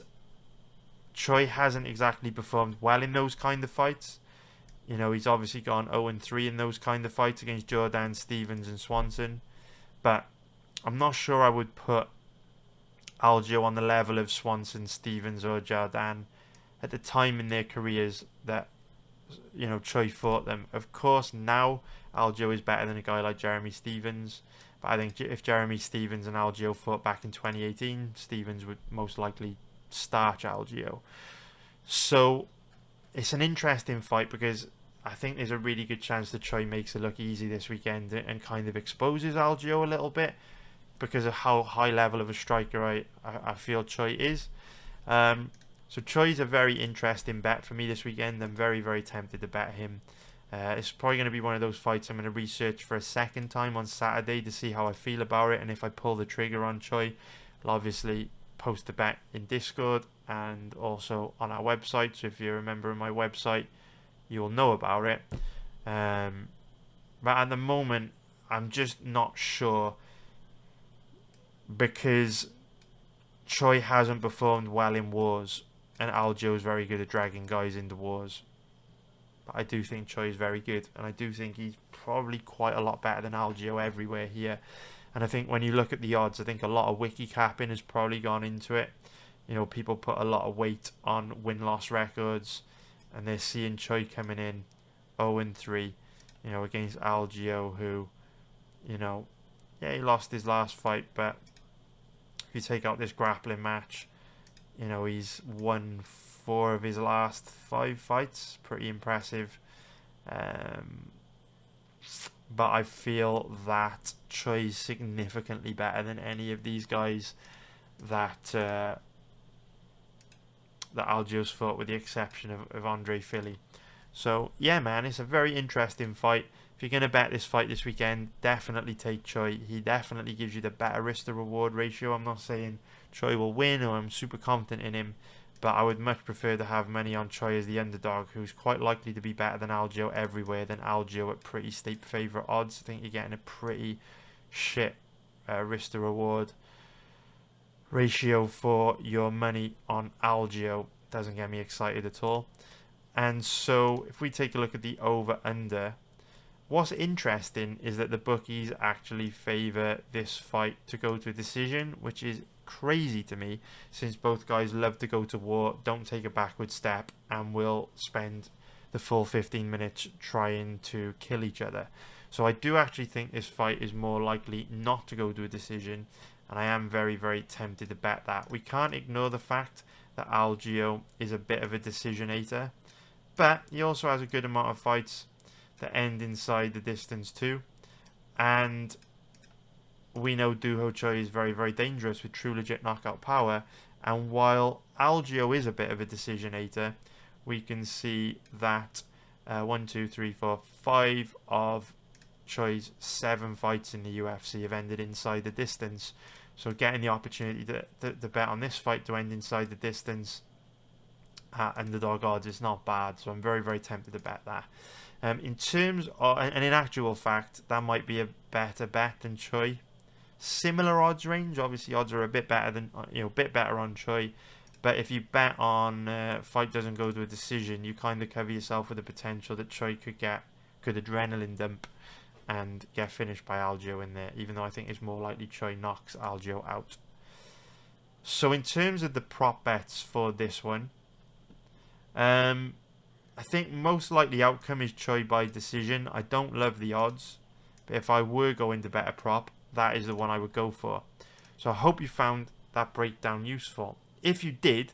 Choi hasn't exactly performed well in those kind of fights. He's obviously gone 0-3 in those kind of fights against Jordan, Stevens and Swanson. But I'm not sure I would put Algeo on the level of Swanson, Stevens or Jordan at the time in their careers that Choi fought them. Of course, now Algeo is better than a guy like Jeremy Stevens, but I think if Jeremy Stevens and Algeo fought back in 2018, Stevens would most likely starch Algeo. So it's an interesting fight because I think there's a really good chance that Choi makes it look easy this weekend and kind of exposes Algeo a little bit because of how high level of a striker I feel Choi is. So Choi's a very interesting bet for me this weekend. I'm very, very tempted to bet him. It's probably going to be one of those fights I'm going to research for a second time on Saturday to see how I feel about it, and if I pull the trigger on Choi, I'll obviously post the bet in Discord and also on our website. So if you're a member of my website, you will know about it. But at the moment, I'm just not sure, because Choi hasn't performed well in wars, and Algio is very good at dragging guys into wars. But I do think Choi is very good, and I do think he's probably quite a lot better than Algio everywhere here. And I think when you look at the odds, I think a lot of wiki capping has probably gone into it. You know, people put a lot of weight on win-loss records, and they're seeing Choi coming in 0-3, you know, against Algio, who, you know, yeah, he lost his last fight, but if you take out this grappling match, you know, he's won 4 of his last 5 fights. Pretty impressive. But I feel that Choi is significantly better than any of these guys that that Algio's fought, with the exception of Andre Philly. So yeah, man, it's a very interesting fight. If you're going to bet this fight this weekend, definitely take Choi. He definitely gives you the better risk to reward ratio. I'm not saying Choi will win, or I'm super confident in him, but I would much prefer to have money on Choi as the underdog, who's quite likely to be better than Algio everywhere, than Algio at pretty steep favourite odds. I think you're getting a pretty shit risk to reward ratio for your money on Algio. Doesn't get me excited at all. And so if we take a look at the over-under, what's interesting is that the bookies actually favour this fight to go to a decision, which is crazy to me, since both guys love to go to war, don't take a backward step, and will spend the full 15 minutes trying to kill each other. So I do actually think this fight is more likely not to go to a decision, and I am very, very tempted to bet that. We can't ignore the fact that Algio is a bit of a decisionator, but he also has a good amount of fights that end inside the distance too. And we know Doo Ho Choi is very, very dangerous with true legit knockout power. And while Algio is a bit of a decisionator, we can see that 1, 2, 3, 4, 5 of Choi's 7 fights in the UFC have ended inside the distance. So getting the opportunity to bet on this fight to end inside the distance at underdog odds is not bad. So I'm very, very tempted to bet that. In terms of, and in actual fact, that might be a better bet than Choi. Similar odds range. Obviously, odds are a bit better than, you know, a bit better on Choi. But if you bet on fight doesn't go to a decision, you kind of cover yourself with the potential that Choi could adrenaline dump and get finished by Algio in there, even though I think it's more likely Choi knocks Algio out. So in terms of the prop bets for this one, I think most likely outcome is Choi by decision. I don't love the odds, but if I were going to bet a prop, that is the one I would go for. So I hope you found that breakdown useful. If you did,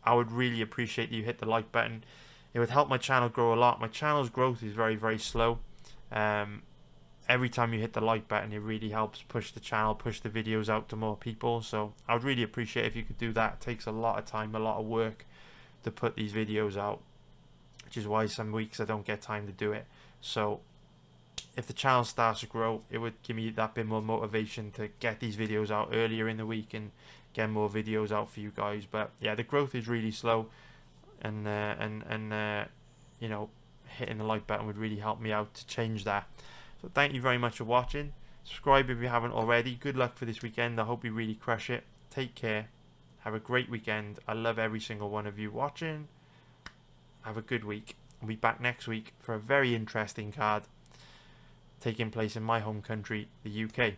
I would really appreciate that you hit the like button. It would help my channel grow a lot. My channel's growth is very, very slow. Every time you hit the like button, it really helps push the channel, push the videos out to more people. So I would really appreciate if you could do that. It takes a lot of time, a lot of work to put these videos out, which is why some weeks I don't get time to do it. So if the channel starts to grow, it would give me that bit more motivation to get these videos out earlier in the week and get more videos out for you guys. But yeah, the growth is really slow, and you know, hitting the like button would really help me out to change that. So thank you very much for watching. Subscribe if you haven't already. Good luck for this weekend. I hope you really crush it. Take care. Have a great weekend. I love every single one of you watching. Have a good week. I'll be back next week for a very interesting card taking place in my home country, the UK.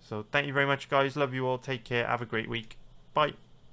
So thank you very much, guys. Love you all. Take care. Have a great week. Bye.